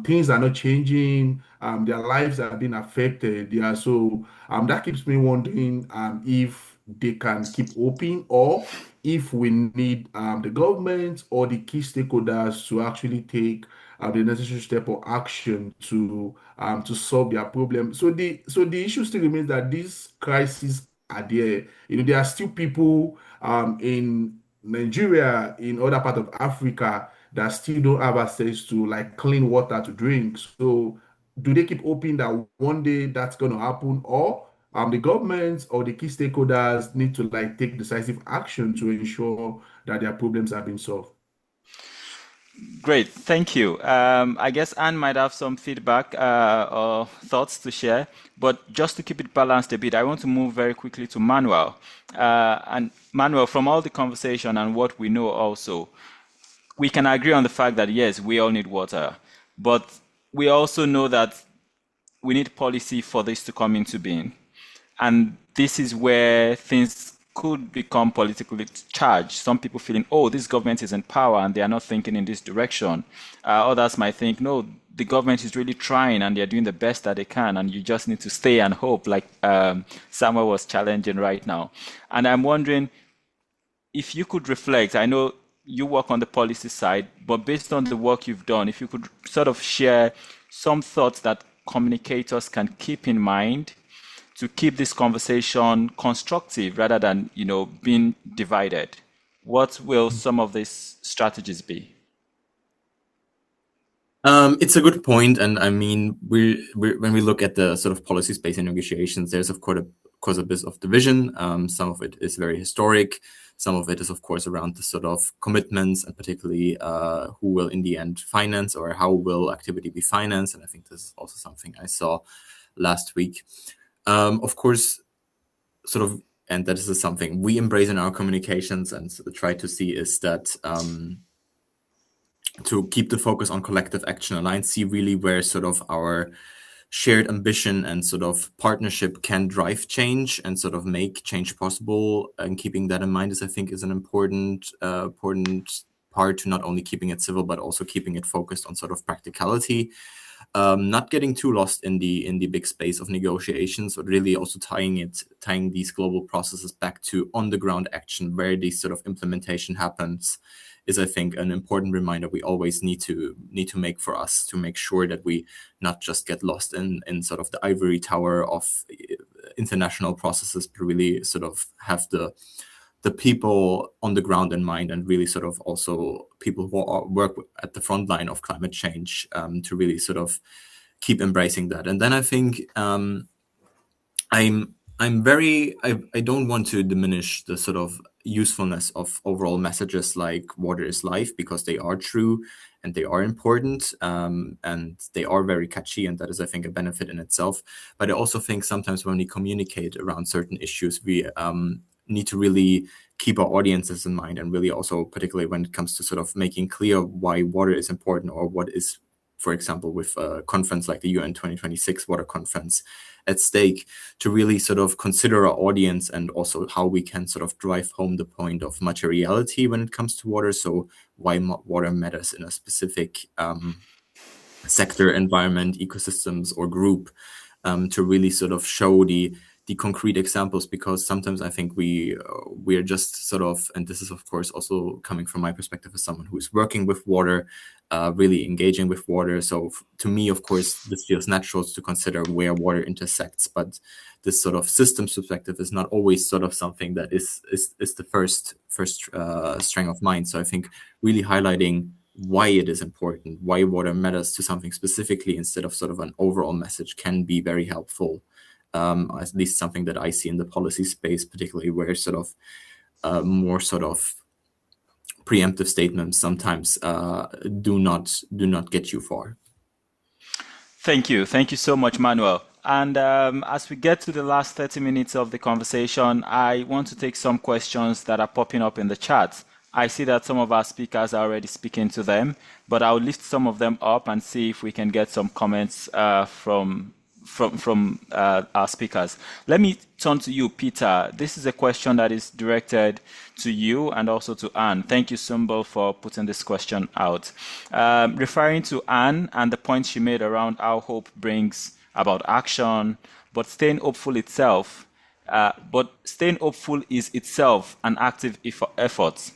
things are not changing. Their lives are being affected. Yeah, so that keeps me wondering if they can keep hoping, or if we need the government or the key stakeholders to actually take the necessary step or action to solve their problem. So the issue still remains that these crises are there. There are still people in Nigeria, in other part of Africa, that still don't have access to like clean water to drink. So do they keep hoping that one day that's going to happen, or the government or the key stakeholders need to like take decisive action to ensure that their problems are being solved? Great, thank you. I guess Anne might have some feedback or thoughts to share, but just to keep it balanced a bit, I want to move very quickly to Manuel. And Manuel, from all the conversation and what we know also, we can agree on the fact that yes, we all need water, but we also know that we need policy for this to come into being. And this is where things could become politically charged. Some people feeling, oh, this government is in power and they are not thinking in this direction. Others might think, no, the government is really trying and they're doing the best that they can, and you just need to stay and hope, like Samuel was challenging right now. And I'm wondering if you could reflect. I know you work on the policy side, but based on the work you've done, if you could sort of share some thoughts that communicators can keep in mind to keep this conversation constructive rather than being divided, what will some of these strategies be? It's a good point, and I mean, when we look at the sort of policy space in negotiations, there's of course a bit of division. Some of it is very historic. Some of it is, of course, around the sort of commitments, and particularly who will in the end finance, or how will activity be financed. And I think this is also something I saw last week. Of course, sort of, and that is something we embrace in our communications and try to see, is that to keep the focus on collective action aligned, see really where sort of our shared ambition and sort of partnership can drive change and sort of make change possible. And keeping that in mind is, I think, is an important part to not only keeping it civil, but also keeping it focused on sort of practicality. Not getting too lost in the big space of negotiations, but really also tying these global processes back to on the ground action where this sort of implementation happens is, I think, an important reminder we always need to make for us to make sure that we not just get lost in sort of the ivory tower of international processes, but really sort of have the people on the ground in mind, and really sort of also people who work at the front line of climate change, to really sort of keep embracing that. And then I think I don't want to diminish the sort of usefulness of overall messages like water is life, because they are true and they are important, and they are very catchy, and that is, I think, a benefit in itself. But I also think sometimes when we communicate around certain issues, we need to really keep our audiences in mind, and really also, particularly when it comes to sort of making clear why water is important, or what is, for example, with a conference like the UN 2026 Water Conference at stake, to really sort of consider our audience and also how we can sort of drive home the point of materiality when it comes to water. So why water matters in a specific sector, environment, ecosystems, or group, to really sort of show the concrete examples, because sometimes I think we are just sort of, and this is of course also coming from my perspective as someone who is working with water, really engaging with water. So to me, of course, this feels natural to consider where water intersects, but this sort of systems perspective is not always sort of something that is the first strength of mind. So I think really highlighting why it is important, why water matters to something specifically, instead of sort of an overall message, can be very helpful. At least something that I see in the policy space, particularly where sort of more sort of preemptive statements sometimes do not get you far. Thank you so much, Manuel. And as we get to the last 30 minutes of the conversation, I want to take some questions that are popping up in the chat. I see that some of our speakers are already speaking to them, but I'll lift some of them up and see if we can get some comments from our speakers. Let me turn to you, Peter. This is a question that is directed to you and also to Anne. Thank you, Sumbul, for putting this question out. Referring to Anne and the point she made around how hope brings about action, but staying hopeful is itself an active effort,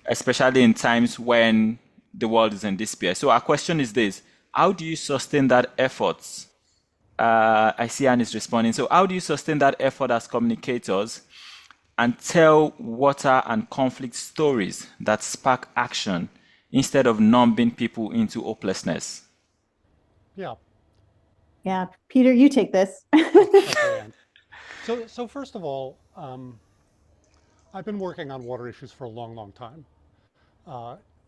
especially in times when the world is in despair. So our question is this: how do you sustain that effort? I see Anne is responding. So how do you sustain that effort as communicators and tell water and conflict stories that spark action instead of numbing people into hopelessness? Yeah, Peter, you take this. Okay, so first of all, I've been working on water issues for a long time.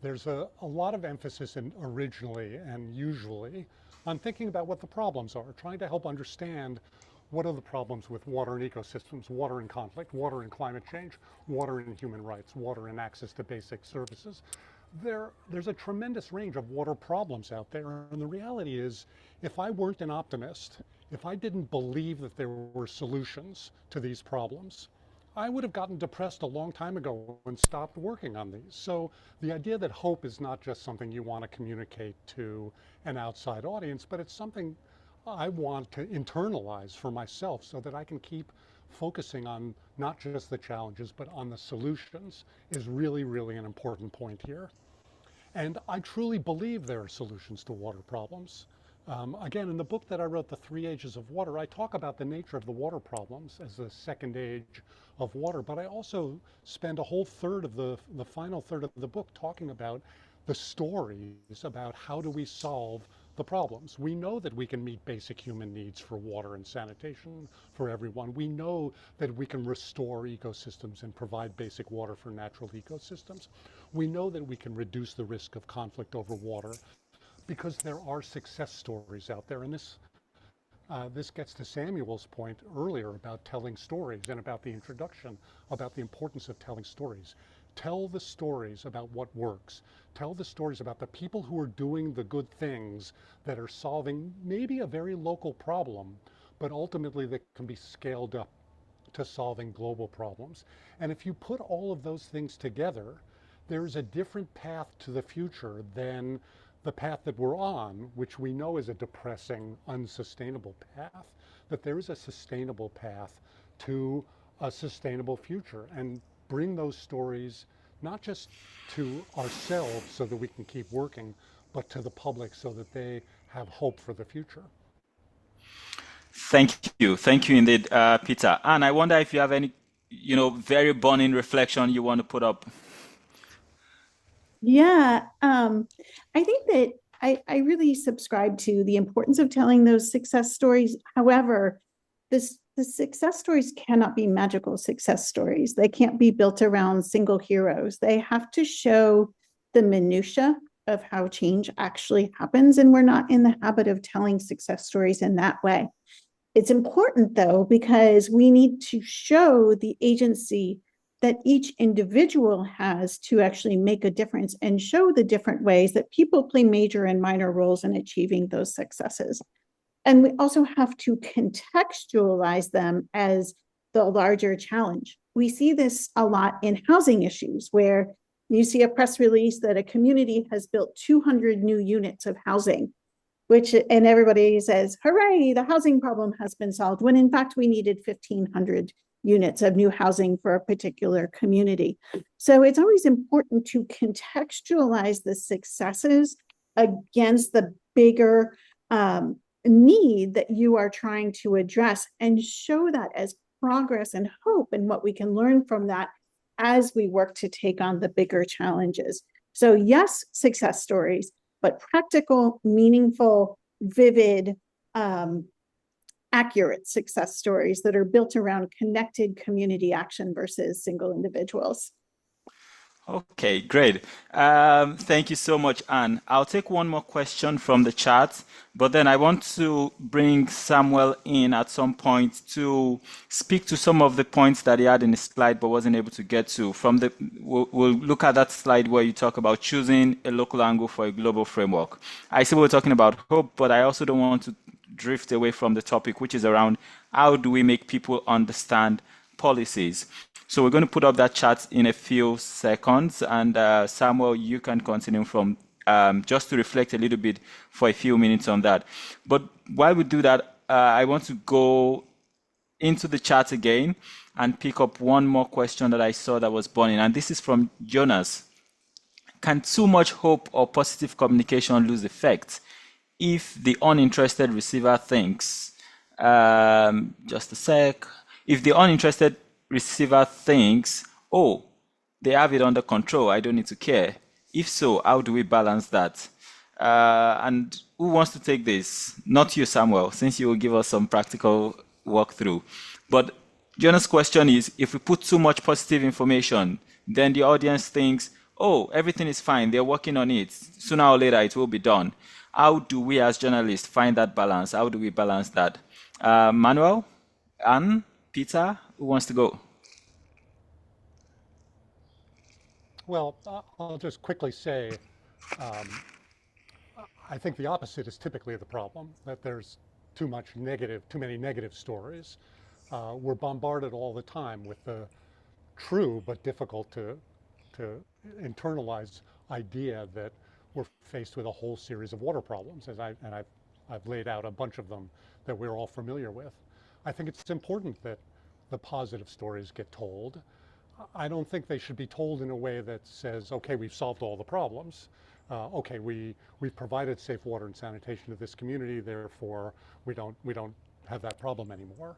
There's a lot of emphasis originally and usually on thinking about what the problems are, trying to help understand what are the problems with water and ecosystems, water and conflict, water and climate change, water and human rights, water and access to basic services. There's a tremendous range of water problems out there, and the reality is, if I weren't an optimist, if I didn't believe that there were solutions to these problems, I would have gotten depressed a long time ago and stopped working on these. So the idea that hope is not just something you want to communicate to an outside audience, but it's something I want to internalize for myself so that I can keep focusing on not just the challenges, but on the solutions, is really, really an important point here. And I truly believe there are solutions to water problems. Again, in the book that I wrote, The 3 Ages of Water, I talk about the nature of the water problems as the second age of water, but I also spend a whole third of the final third of the book talking about the stories about how do we solve the problems. We know that we can meet basic human needs for water and sanitation for everyone. We know that we can restore ecosystems and provide basic water for natural ecosystems. We know that we can reduce the risk of conflict over water, because there are success stories out there. And this gets to Samuel's point earlier about telling stories and about the introduction, about the importance of telling stories. Tell the stories about what works. Tell the stories about the people who are doing the good things that are solving maybe a very local problem, but ultimately that can be scaled up to solving global problems. And if you put all of those things together, there's a different path to the future than the path that we're on, which we know is a depressing, unsustainable path, that there is a sustainable path to a sustainable future. And bring those stories not just to ourselves so that we can keep working, but to the public so that they have hope for the future. Thank you indeed, Peter. And I wonder if you have any, very burning reflection you want to put up. Yeah, I think that I really subscribe to the importance of telling those success stories. However, the success stories cannot be magical success stories. They can't be built around single heroes. They have to show the minutia of how change actually happens, and we're not in the habit of telling success stories in that way. It's important, though, because we need to show the agency that each individual has to actually make a difference and show the different ways that people play major and minor roles in achieving those successes. And we also have to contextualize them as the larger challenge. We see this a lot in housing issues, where you see a press release that a community has built 200 new units of housing, and everybody says, hooray, the housing problem has been solved, when in fact we needed 1,500 units of new housing for a particular community. So it's always important to contextualize the successes against the bigger need that you are trying to address, and show that as progress and hope, and what we can learn from that as we work to take on the bigger challenges. So yes, success stories, but practical, meaningful, vivid, accurate success stories that are built around connected community action versus single individuals. Okay, great. Thank you so much, Anne. I'll take one more question from the chat, but then I want to bring Samuel in at some point to speak to some of the points that he had in his slide but wasn't able to get to. We'll look at that slide where you talk about choosing a local angle for a global framework. I see we're talking about hope, but I also don't want to drift away from the topic, which is around how do we make people understand policies. So we're going to put up that chat in a few seconds, and Samuel, you can continue from just to reflect a little bit for a few minutes on that. But while we do that, I want to go into the chat again and pick up one more question that I saw that was burning, and this is from Jonas. Can too much hope or positive communication lose effect if the uninterested receiver thinks, just a sec, if the uninterested receiver thinks, oh, they have it under control, I don't need to care? If so, how do we balance that? And who wants to take this? Not you, Samuel, since you will give us some practical walkthrough. But Jonah's question is, if we put too much positive information, then the audience thinks, oh, everything is fine, they're working on it, sooner or later it will be done. How do we as journalists find that balance? How do we balance that? Manuel, Anne, Peter, who wants to go? Well, I'll just quickly say, I think the opposite is typically the problem, that there's too many negative stories. We're bombarded all the time with the true but difficult to internalize idea that we're faced with a whole series of water problems, I've laid out a bunch of them that we're all familiar with. I think it's important that the positive stories get told. I don't think they should be told in a way that says, okay, we've solved all the problems. Okay, we've provided safe water and sanitation to this community, therefore we don't have that problem anymore.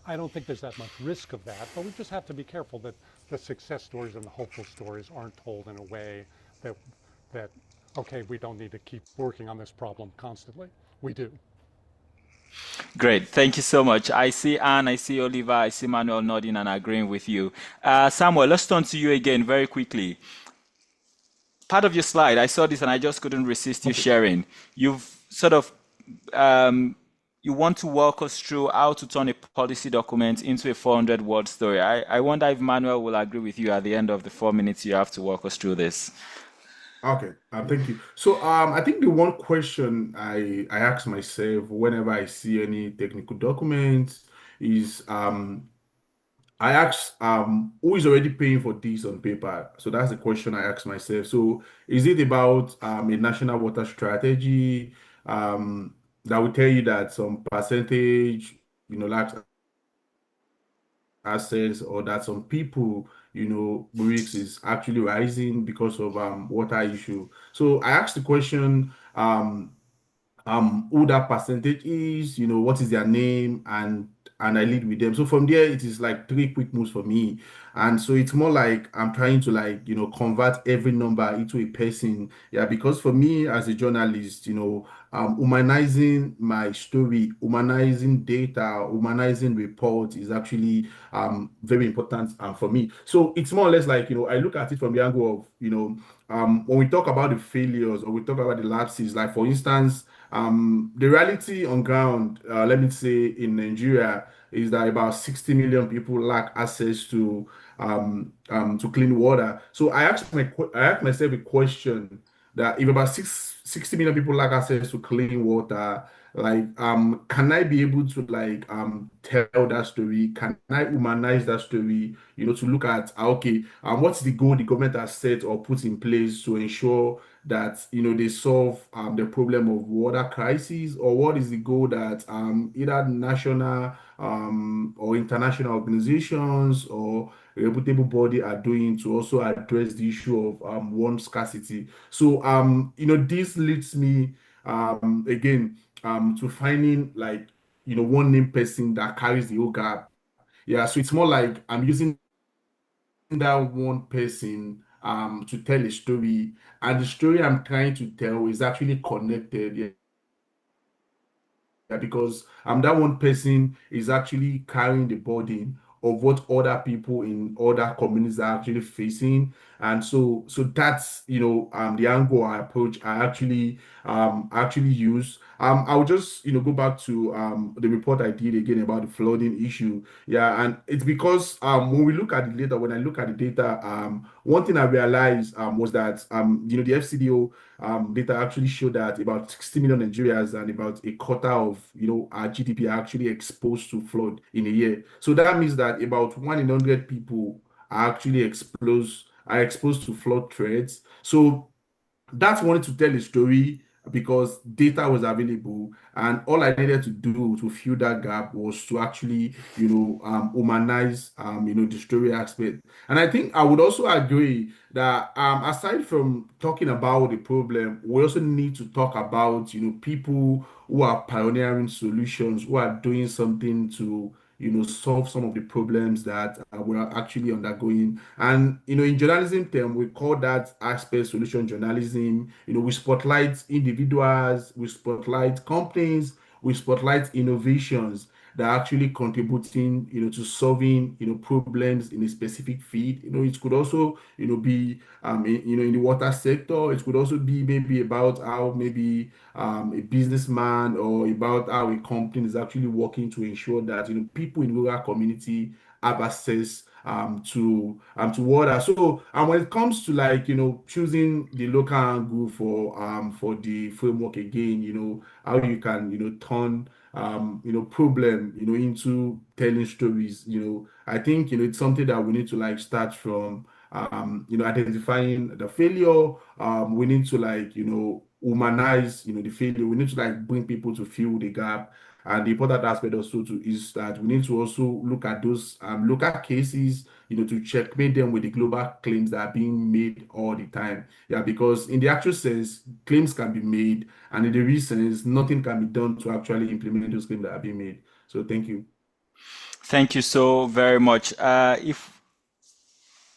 I don't think there's that much risk of that, but we just have to be careful that the success stories and the hopeful stories aren't told in a way that okay, we don't need to keep working on this problem constantly. We do. Great, thank you so much. I see Anne, I see Oliver, I see Manuel nodding and agreeing with you. Samuel, let's turn to you again very quickly. Part of your slide, I saw this and I just couldn't resist you sharing. You've sort of you want to walk us through how to turn a policy document into a 400-word story. I wonder if Manuel will agree with you at the end of the 4 minutes you have to walk us through this. Okay, thank you. So I think the one question I ask myself whenever I see any technical documents is I ask who is already paying for this on paper? So that's the question I ask myself. So is it about a national water strategy that will tell you that some percentage, lacks assets, or that some people, risks is actually rising because of water issue? So I asked the question, who that percentage is, what is their name, and I lead with them. So from there, it is like three quick moves for me. And so it's more like I'm trying to like, convert every number into a person. Yeah, because for me as a journalist, humanizing my story, humanizing data, humanizing report is actually very important for me. So it's more or less like, I look at it from the angle of, when we talk about the failures or we talk about the lapses, like for instance, the reality on ground, let me say in Nigeria, is that about 60 million people lack access to clean water. So I asked myself a question that if about 60 million people lack access to clean water, like can I be able to like tell that story? Can I humanize that story? To look at okay, what's the goal the government has set or put in place to ensure that they solve the problem of water crisis, or what is the goal that either national or international organizations or reputable body are doing to also address the issue of one scarcity. So this leads me again to finding like one name person that carries the whole gap. Yeah, so it's more like I'm using that one person to tell a story, and the story I'm trying to tell is actually connected. Yeah, because that one person is actually carrying the burden of what other people in other communities are actually facing. And so that's the angle I approach I actually use. I'll just go back to the report I did again about the flooding issue. Yeah, and it's because when we look at the data, when I look at the data, one thing I realized was that the FCDO data actually show that about 60 million Nigerians and about a quarter of our GDP are actually exposed to flood in a year. So that means that about 1 in 100 people are actually exposed to flood threats. So that's wanted to tell a story because data was available, and all I needed to do to fill that gap was to actually humanize the story aspect. And I think I would also agree that aside from talking about the problem, we also need to talk about people who are pioneering solutions, who are doing something to solve some of the problems that we're actually undergoing. And in journalism term, we call that aspect solution journalism. We spotlight individuals, we spotlight companies, we spotlight innovations that are actually contributing to solving problems in a specific field. It could also be in the water sector. It could also be maybe about how maybe a businessman, or about how a company is actually working to ensure that people in rural community have access to water. So and when it comes to like choosing the local angle for the framework again, how you can turn problem into telling stories. I think it's something that we need to like start from identifying the failure. We need to like humanize the failure. We need to like bring people to fill the gap. And the important aspect also is that we need to also look at those local cases, to checkmate them with the global claims that are being made all the time. Yeah, because in the actual sense, claims can be made, and in the real sense, nothing can be done to actually implement those claims that are being made. So thank you. Thank you so very much. If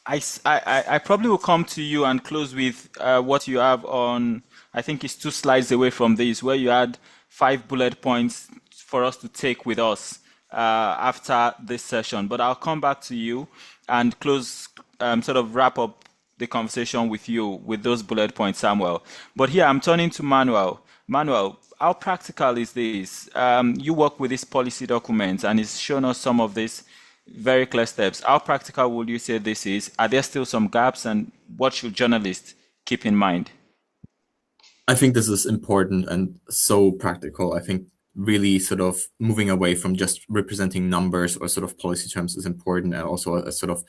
I probably will come to you and close with what you have on, I think it's 2 slides away from this, where you had 5 bullet points for us to take with us after this session. But I'll come back to you and close, sort of wrap up the conversation with you with those bullet points, Samuel. But here I'm turning to Manuel. Manuel, how practical is this? You work with these policy documents and it's shown us some of these very clear steps. How practical would you say this is? Are there still some gaps, and what should journalists keep in mind? I think this is important and so practical. I think really sort of moving away from just representing numbers or sort of policy terms is important, and also a sort of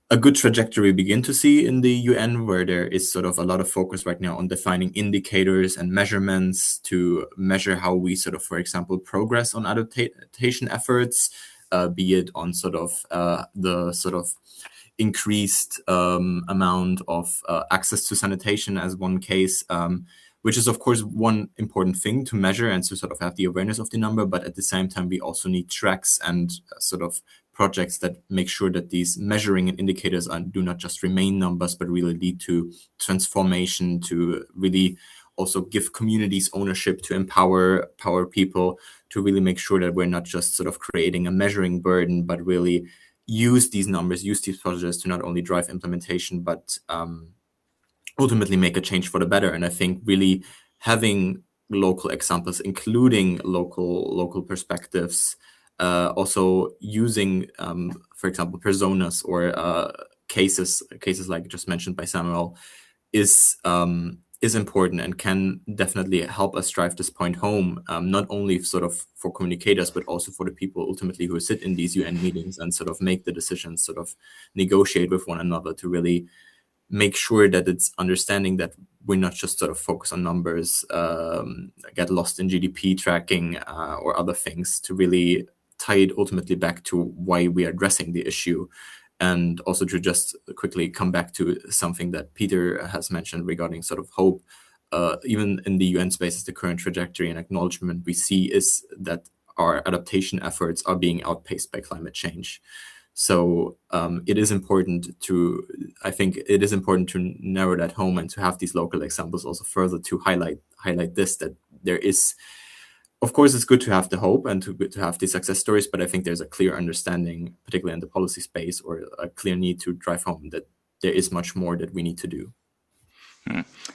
a good trajectory we begin to see in the UN, where there is sort of a lot of focus right now on defining indicators and measurements to measure how we sort of, for example, progress on adaptation efforts, be it on sort of the sort of increased amount of access to sanitation as one case, which is of course one important thing to measure and to sort of have the awareness of the number. But at the same time, we also need tracks and sort of projects that make sure that these measuring and indicators do not just remain numbers, but really lead to transformation, to really also give communities ownership, to empower people, to really make sure that we're not just sort of creating a measuring burden, but really use these numbers, use these projects to not only drive implementation, but ultimately make a change for the better. And I think really having local examples, including local perspectives, also using, for example, personas or cases like just mentioned by Samuel, is important and can definitely help us drive this point home, not only sort of for communicators, but also for the people ultimately who sit in these UN meetings and sort of make the decisions, sort of negotiate with one another to really make sure that it's understanding that we're not just sort of focus on numbers, get lost in GDP tracking or other things, to really tie it ultimately back to why we are addressing the issue. And also to just quickly come back to something that Peter has mentioned regarding sort of hope, even in the UN spaces, the current trajectory and acknowledgement we see is that our adaptation efforts are being outpaced by climate change. So it is important to, I think it is important to narrow that home and to have these local examples also further to highlight this, that there is, of course, it's good to have the hope and to have the success stories, but I think there's a clear understanding, particularly in the policy space, or a clear need to drive home that there is much more that we need to do.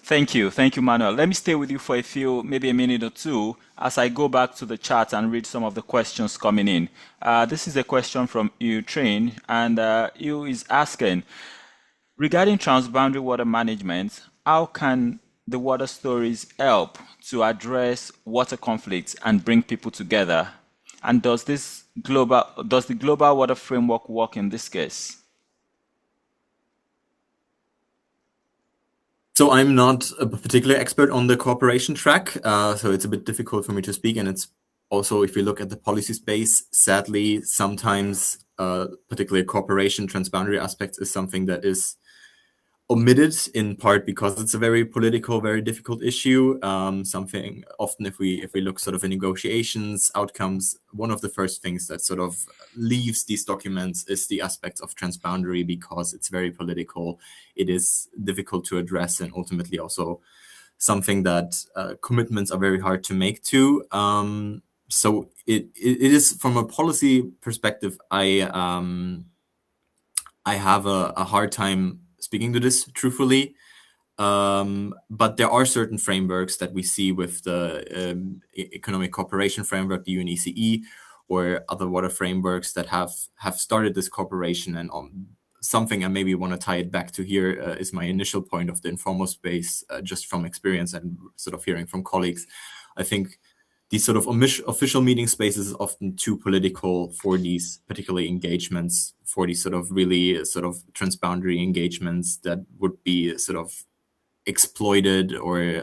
Thank you, Manuel. Let me stay with you for maybe a minute or two, as I go back to the chat and read some of the questions coming in. This is a question from Train, and Yu is asking, regarding transboundary water management, how can the water stories help to address water conflicts and bring people together? And does the global water framework work in this case? So I'm not a particular expert on the cooperation track, so it's a bit difficult for me to speak. And it's also, if you look at the policy space, sadly, sometimes particularly cooperation, transboundary aspects is something that is omitted, in part because it's a very political, very difficult issue. Something often, if we look sort of in negotiations, outcomes, one of the first things that sort of leaves these documents is the aspects of transboundary, because it's very political. It is difficult to address, and ultimately also something that commitments are very hard to make to. So it is, from a policy perspective, I have a hard time speaking to this truthfully, but there are certain frameworks that we see with the economic cooperation framework, the UNECE, or other water frameworks that have started this cooperation. And something I maybe want to tie it back to here is my initial point of the informal space, just from experience and sort of hearing from colleagues. I think these sort of official meeting spaces is often too political for these particularly engagements, for these sort of really sort of transboundary engagements that would be sort of exploited or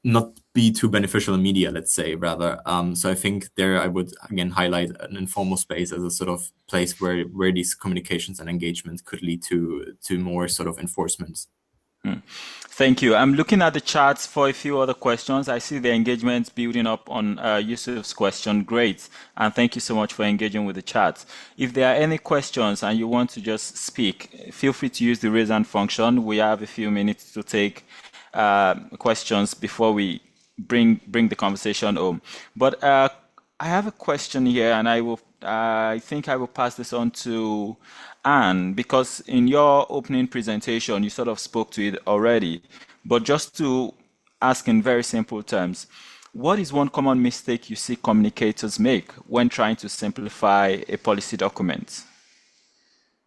not be too beneficial in media, let's say, rather. So I think there I would again highlight an informal space as a sort of place where these communications and engagements could lead to more sort of enforcement. Thank you. I'm looking at the charts for a few other questions. I see the engagement building up on Yusuf's question. Great. And thank you so much for engaging with the chat. If there are any questions and you want to just speak, feel free to use the raise hand function. We have a few minutes to take questions before we bring the conversation home. But I have a question here, and I think I will pass this on to Anne, because in your opening presentation, you sort of spoke to it already. But just to ask in very simple terms. What is one common mistake you see communicators make when trying to simplify a policy document?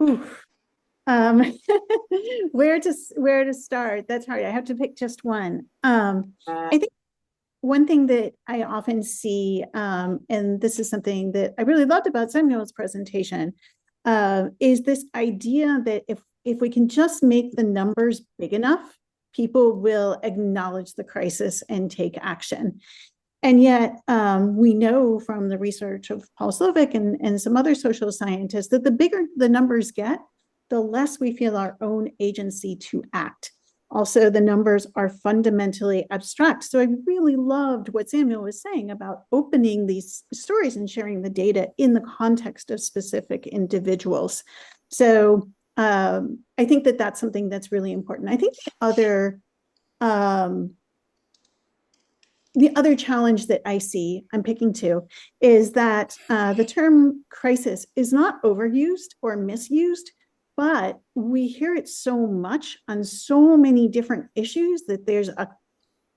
Oof. Um, where to start? That's hard. I have to pick just one. I think one thing that I often see, and this is something that I really loved about Samuel's presentation, is this idea that if we can just make the numbers big enough, people will acknowledge the crisis and take action. And yet, we know from the research of Paul Slovic and some other social scientists that the bigger the numbers get, the less we feel our own agency to act. Also, the numbers are fundamentally abstract. So I really loved what Samuel was saying about opening these stories and sharing the data in the context of specific individuals. So I think that that's something that's really important. I think the other challenge that I see, I'm picking two, is that the term crisis is not overused or misused, but we hear it so much on so many different issues that there's a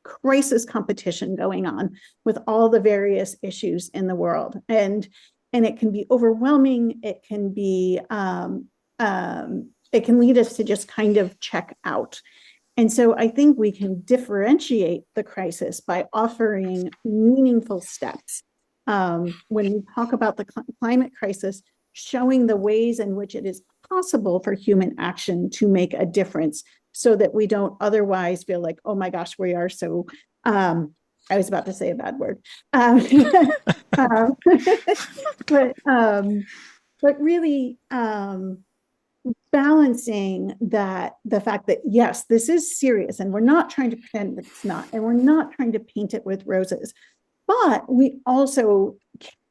crisis competition going on with all the various issues in the world. And it can be overwhelming. It can be, it can lead us to just kind of check out. And so I think we can differentiate the crisis by offering meaningful steps. When we talk about the climate crisis, showing the ways in which it is possible for human action to make a difference so that we don't otherwise feel like, oh my gosh, we are so, I was about to say a bad word. But really, balancing that the fact that yes, this is serious and we're not trying to pretend that it's not, and we're not trying to paint it with roses, but we also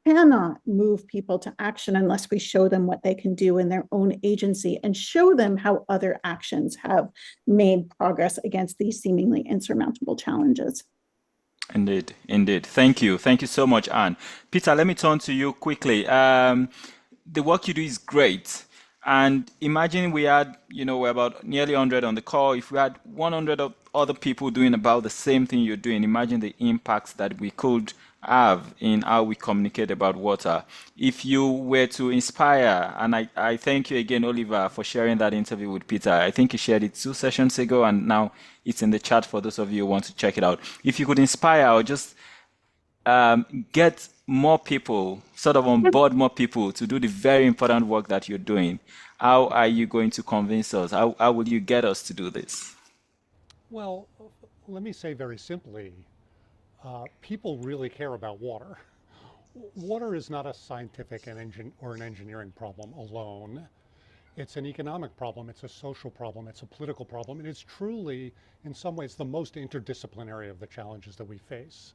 cannot move people to action unless we show them what they can do in their own agency and show them how other actions have made progress against these seemingly insurmountable challenges. Indeed, indeed. Thank you so much, Anne. Peter, let me turn to you quickly. The work you do is great. And imagine we had, we're about nearly 100 on the call. If we had 100 of other people doing about the same thing you're doing, imagine the impacts that we could have in how we communicate about water. If you were to inspire, and I thank you again, Oliver, for sharing that interview with Peter. I think you shared it 2 sessions ago, and now it's in the chat for those of you who want to check it out. If you could inspire or just get more people, sort of on board more people to do the very important work that you're doing, how are you going to convince us? How will you get us to do this? Well, let me say very simply, people really care about water. Water is not a scientific or an engineering problem alone. It's an economic problem, it's a social problem, it's a political problem, and it's truly, in some ways, the most interdisciplinary of the challenges that we face.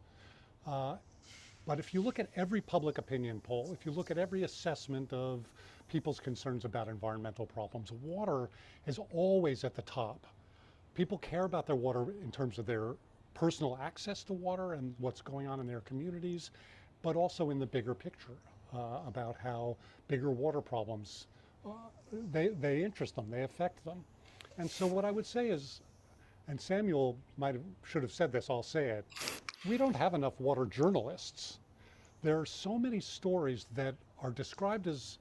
But if you look at every public opinion poll, if you look at every assessment of people's concerns about environmental problems, water is always at the top. People care about their water in terms of their personal access to water and what's going on in their communities, but also in the bigger picture about how bigger water problems, they interest them, they affect them. And so what I would say is, and Samuel should have said this, I'll say it, we don't have enough water journalists. There are so many stories that are described as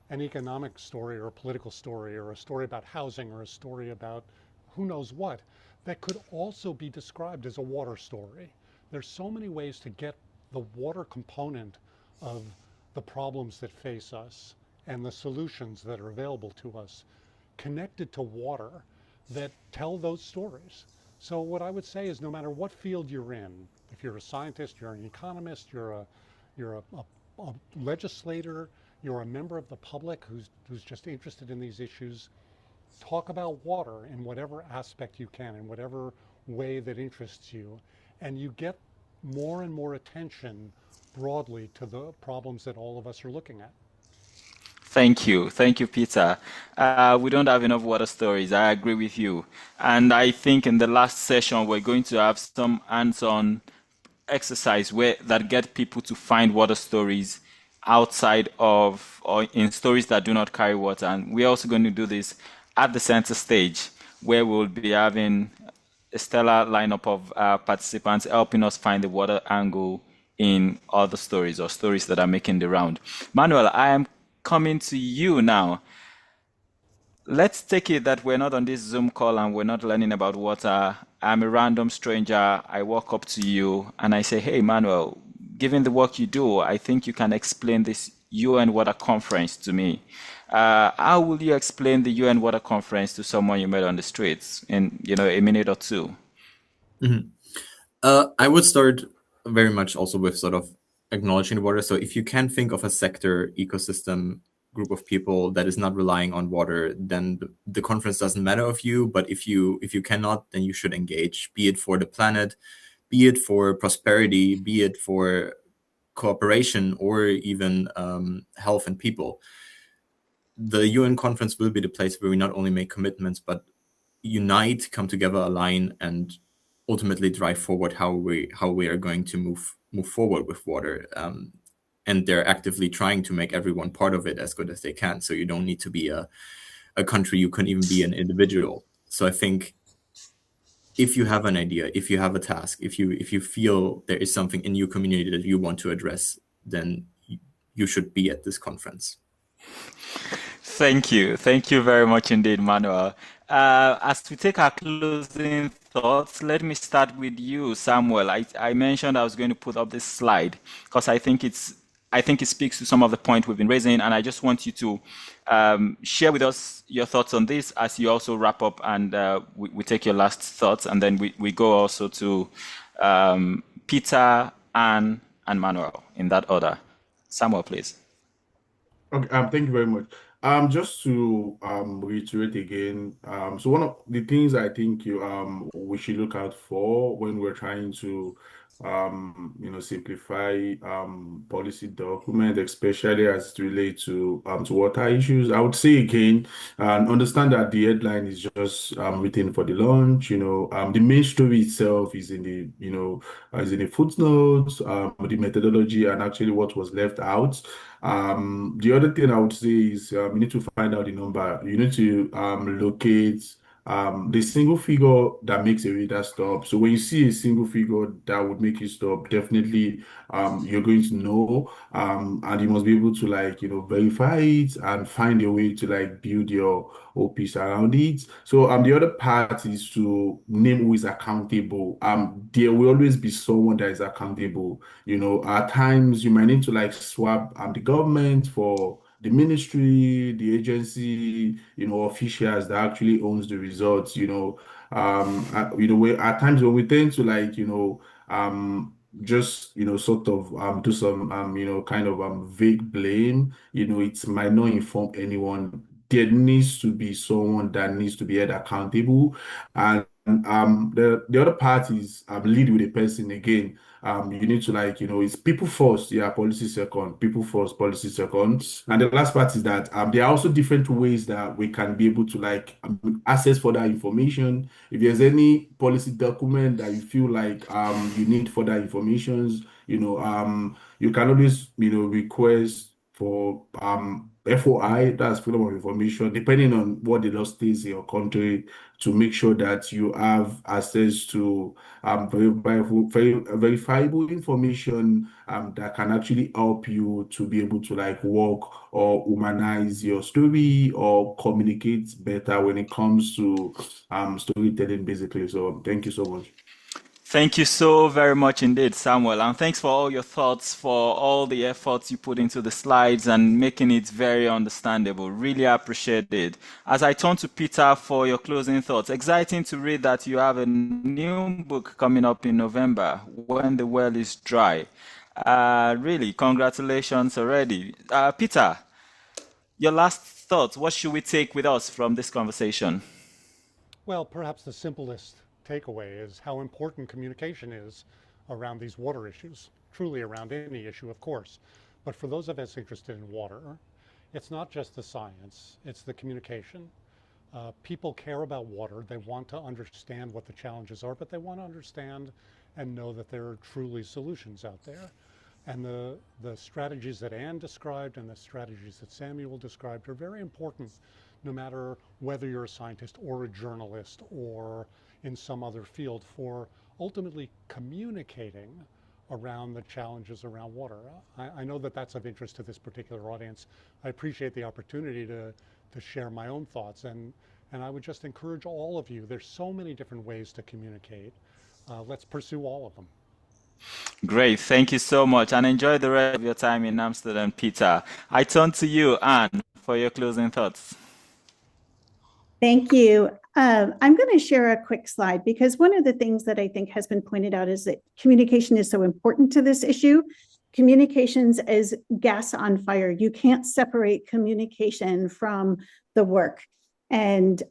an economic story or a political story or a story about housing or a story about who knows what that could also be described as a water story. There's so many ways to get the water component of the problems that face us and the solutions that are available to us connected to water that tell those stories. So what I would say is no matter what field you're in, if you're a scientist, you're an economist, you're a legislator, you're a member of the public who's just interested in these issues, talk about water in whatever aspect you can, in whatever way that interests you, and you get more and more attention broadly to the problems that all of us are looking at. Thank you, Peter. We don't have enough water stories. I agree with you. And I think in the last session, we're going to have some hands-on exercise that get people to find water stories outside of or in stories that do not carry water. And we're also going to do this at the center stage, where we'll be having a stellar lineup of participants helping us find the water angle in other stories or stories that are making the round. Manuel, I am coming to you now. Let's take it that we're not on this Zoom call and we're not learning about water. I'm a random stranger. I walk up to you and I say, hey, Manuel, given the work you do, I think you can explain this UN Water Conference to me. How will you explain the UN Water Conference to someone you met on the streets in, a minute or two? I would start very much also with sort of acknowledging the water. So if you can think of a sector, ecosystem, group of people that is not relying on water, then the conference doesn't matter of you. But if you cannot, then you should engage, be it for the planet, be it for prosperity, be it for cooperation, or even health and people. The UN conference will be the place where we not only make commitments, but unite, come together, align, and ultimately drive forward how we are going to move forward with water. And they're actively trying to make everyone part of it as good as they can. So you don't need to be a country, you can even be an individual. So I think if you have an idea, if you have a task, if you feel there is something in your community that you want to address, then you should be at this conference. Thank you. Thank you very much indeed, Manuel. As we take our closing thoughts, let me start with you, Samuel. I mentioned I was going to put up this slide because I think it speaks to some of the points we've been raising, and I just want you to share with us your thoughts on this as you also wrap up, and we take your last thoughts, and then we go also to Peter, Anne, and Manuel in that order. Samuel, please. Okay, thank you very much. Just to reiterate again, so one of the things I think we should look out for when we're trying to simplify policy document, especially as it relates to water issues. I would say again, and understand that the headline is just written for the launch. The main story itself is in the footnotes, the methodology, and actually what was left out. The other thing I would say is you need to find out the number. You need to locate the single figure that makes a reader stop. So when you see a single figure that would make you stop, definitely you're going to know, and you must be able to verify it and find a way to build your whole piece around it. So the other part is to name who is accountable. There will always be someone that is accountable. At times you might need to swap the government for the ministry, the agency, officials that actually owns the results. At times when we tend to just sort of do some kind of vague blame, it might not inform anyone. There needs to be someone that needs to be held accountable, and the other part is lead with a person again. You need to it's people first, yeah, policy second, people first, policy second. And the last part is that there are also different ways that we can be able to access further information. If there's any policy document that you feel you need further information, you can always request for FOI, that's freedom of information, depending on what the law states in your country, to make sure that you have access to verifiable information that can actually help you to be able to work or humanize your story or communicate better when it comes to storytelling, basically. So thank you so much. Thank you so very much indeed, Samuel. And thanks for all your thoughts, for all the efforts you put into the slides and making it very understandable. Really appreciate it. As I turn to Peter for your closing thoughts, exciting to read that you have a new book coming up in November, When the Well is Dry. Really, congratulations already. Peter, your last thoughts. What should we take with us from this conversation? Well, perhaps the simplest takeaway is how important communication is around these water issues, truly around any issue, of course. But for those of us interested in water, it's not just the science, it's the communication. People care about water. They want to understand what the challenges are, but they want to understand and know that there are truly solutions out there. And the strategies that Anne described and the strategies that Samuel described are very important, no matter whether you're a scientist or a journalist or in some other field for ultimately communicating around the challenges around water. I know that that's of interest to this particular audience. I appreciate the opportunity to share my own thoughts, and I would just encourage all of you. There's so many different ways to communicate. Let's pursue all of them. Great. Thank you so much, and enjoy the rest of your time in Amsterdam, Peter. I turn to you, Anne, for your closing thoughts. Thank you. I'm going to share a quick slide because one of the things that I think has been pointed out is that communication is so important to this issue. Communications is gas on fire. You can't separate communication from the work. And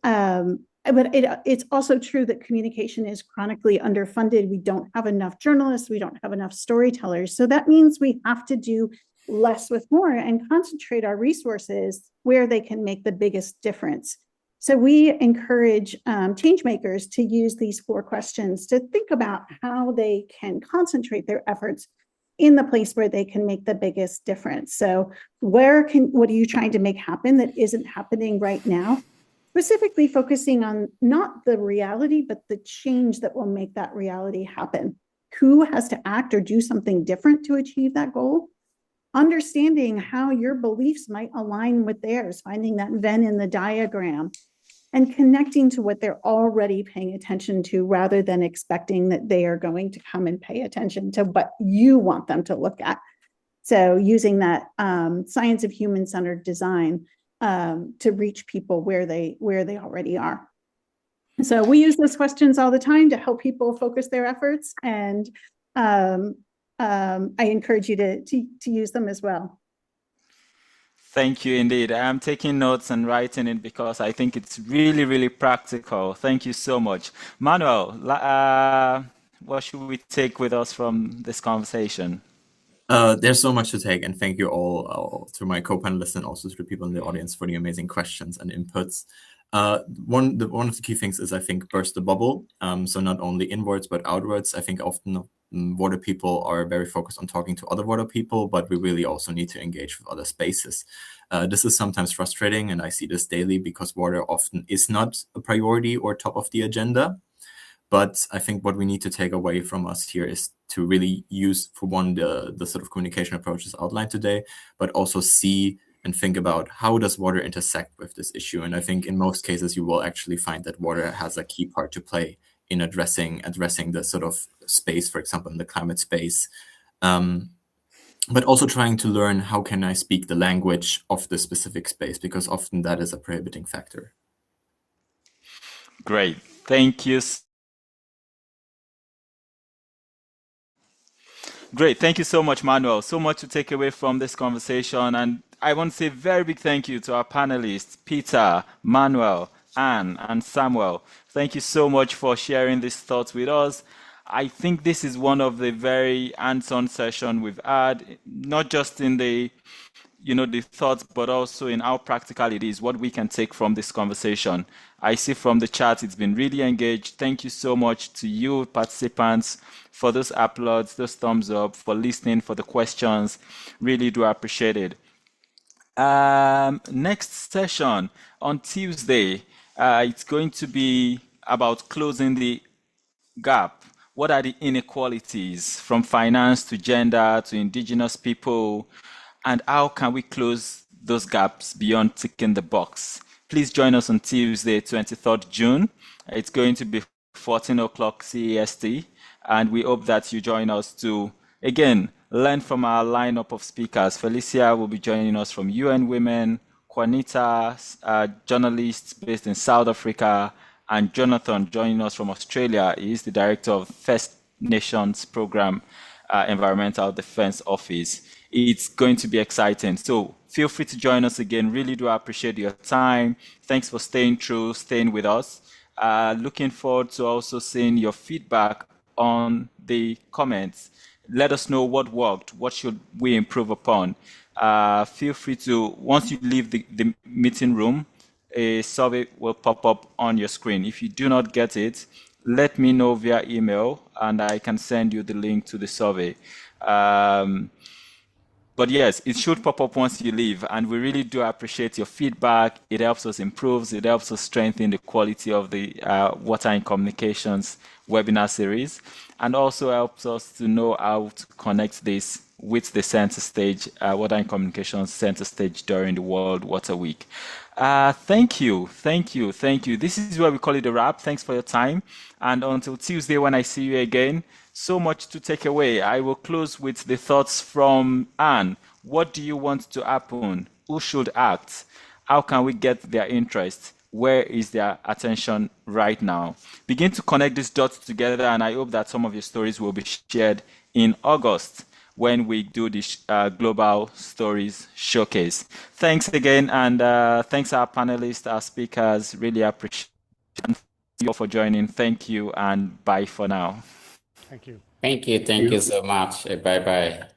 but it's also true that communication is chronically underfunded. We don't have enough journalists. We don't have enough storytellers. So that means we have to do less with more and concentrate our resources where they can make the biggest difference. So we encourage change makers to use these 4 questions to think about how they can concentrate their efforts in the place where they can make the biggest difference. So what are you trying to make happen that isn't happening right now? Specifically focusing on not the reality, but the change that will make that reality happen. Who has to act or do something different to achieve that goal? Understanding how your beliefs might align with theirs, finding that Venn in the diagram, and connecting to what they're already paying attention to rather than expecting that they are going to come and pay attention to what you want them to look at. So using that science of human-centered design to reach people where they already are. So we use those questions all the time to help people focus their efforts, and I encourage you to use them as well. Thank you indeed. I'm taking notes and writing it because I think it's really, really practical. Thank you so much. Manuel, what should we take with us from this conversation? There's so much to take, and thank you all to my co-panelists and also to the people in the audience for the amazing questions and inputs. One of the key things is, I think, burst the bubble. So not only inwards but outwards. I think often water people are very focused on talking to other water people, but we really also need to engage with other spaces. This is sometimes frustrating, and I see this daily because water often is not a priority or top of the agenda. But I think what we need to take away from us here is to really use, for one, the sort of communication approaches outlined today, but also see and think about how does water intersect with this issue. And I think in most cases, you will actually find that water has a key part to play in addressing the sort of space, for example, in the climate space. But also trying to learn how can I speak the language of the specific space, because often that is a prohibiting factor. Great. Thank you. Great. Thank you so much, Manuel. So much to take away from this conversation. And I want to say a very big thank you to our panelists, Peter, Manuel, Anne, and Samuel. Thank you so much for sharing these thoughts with us. I think this is one of the very hands-on sessions we've had, not just in the thoughts, but also in how practical it is, what we can take from this conversation. I see from the chat, it's been really engaged. Thank you so much to you participants for those applauds, those thumbs up, for listening, for the questions. Really do appreciate it. Next session on Tuesday, it's going to be about closing the gap. What are the inequalities from finance to gender to indigenous people? And how can we close those gaps beyond ticking the box? Please join us on Tuesday, 23rd June. It's going to be 14 o'clock CEST, and we hope that you join us to, again, learn from our lineup of speakers. Felicia will be joining us from UN Women, Juanita, journalist based in South Africa, and Jonathan joining us from Australia. He is the director of First Nations Program, Environmental Defense Office. It's going to be exciting. So feel free to join us again. Really do appreciate your time. Thanks for staying through, staying with us. Looking forward to also seeing your feedback on the comments. Let us know what worked, what should we improve upon. Feel free to, once you leave the meeting room, a survey will pop up on your screen. If you do not get it, let me know via email and I can send you the link to the survey. But But yes, it should pop up once you leave. And we really do appreciate your feedback. It helps us improve. It helps us strengthen the quality of the Water in Communications webinar series, and also helps us to know how to connect this with the center stage, Water in Communications center stage during the World Water Week. Thank you. This is where we call it a wrap. Thanks for your time. And until Tuesday when I see you again, so much to take away. I will close with the thoughts from Anne. What do you want to happen? Who should act? How can we get their interest? Where is their attention right now? Begin to connect these dots together, and I hope that some of your stories will be shared in August when we do this Global Stories Showcase. Thanks again, and thanks our panelists, our speakers. Really appreciate it. Thank you all for joining. Thank you, and bye for now. Thank you. Thank you so much. Bye-bye.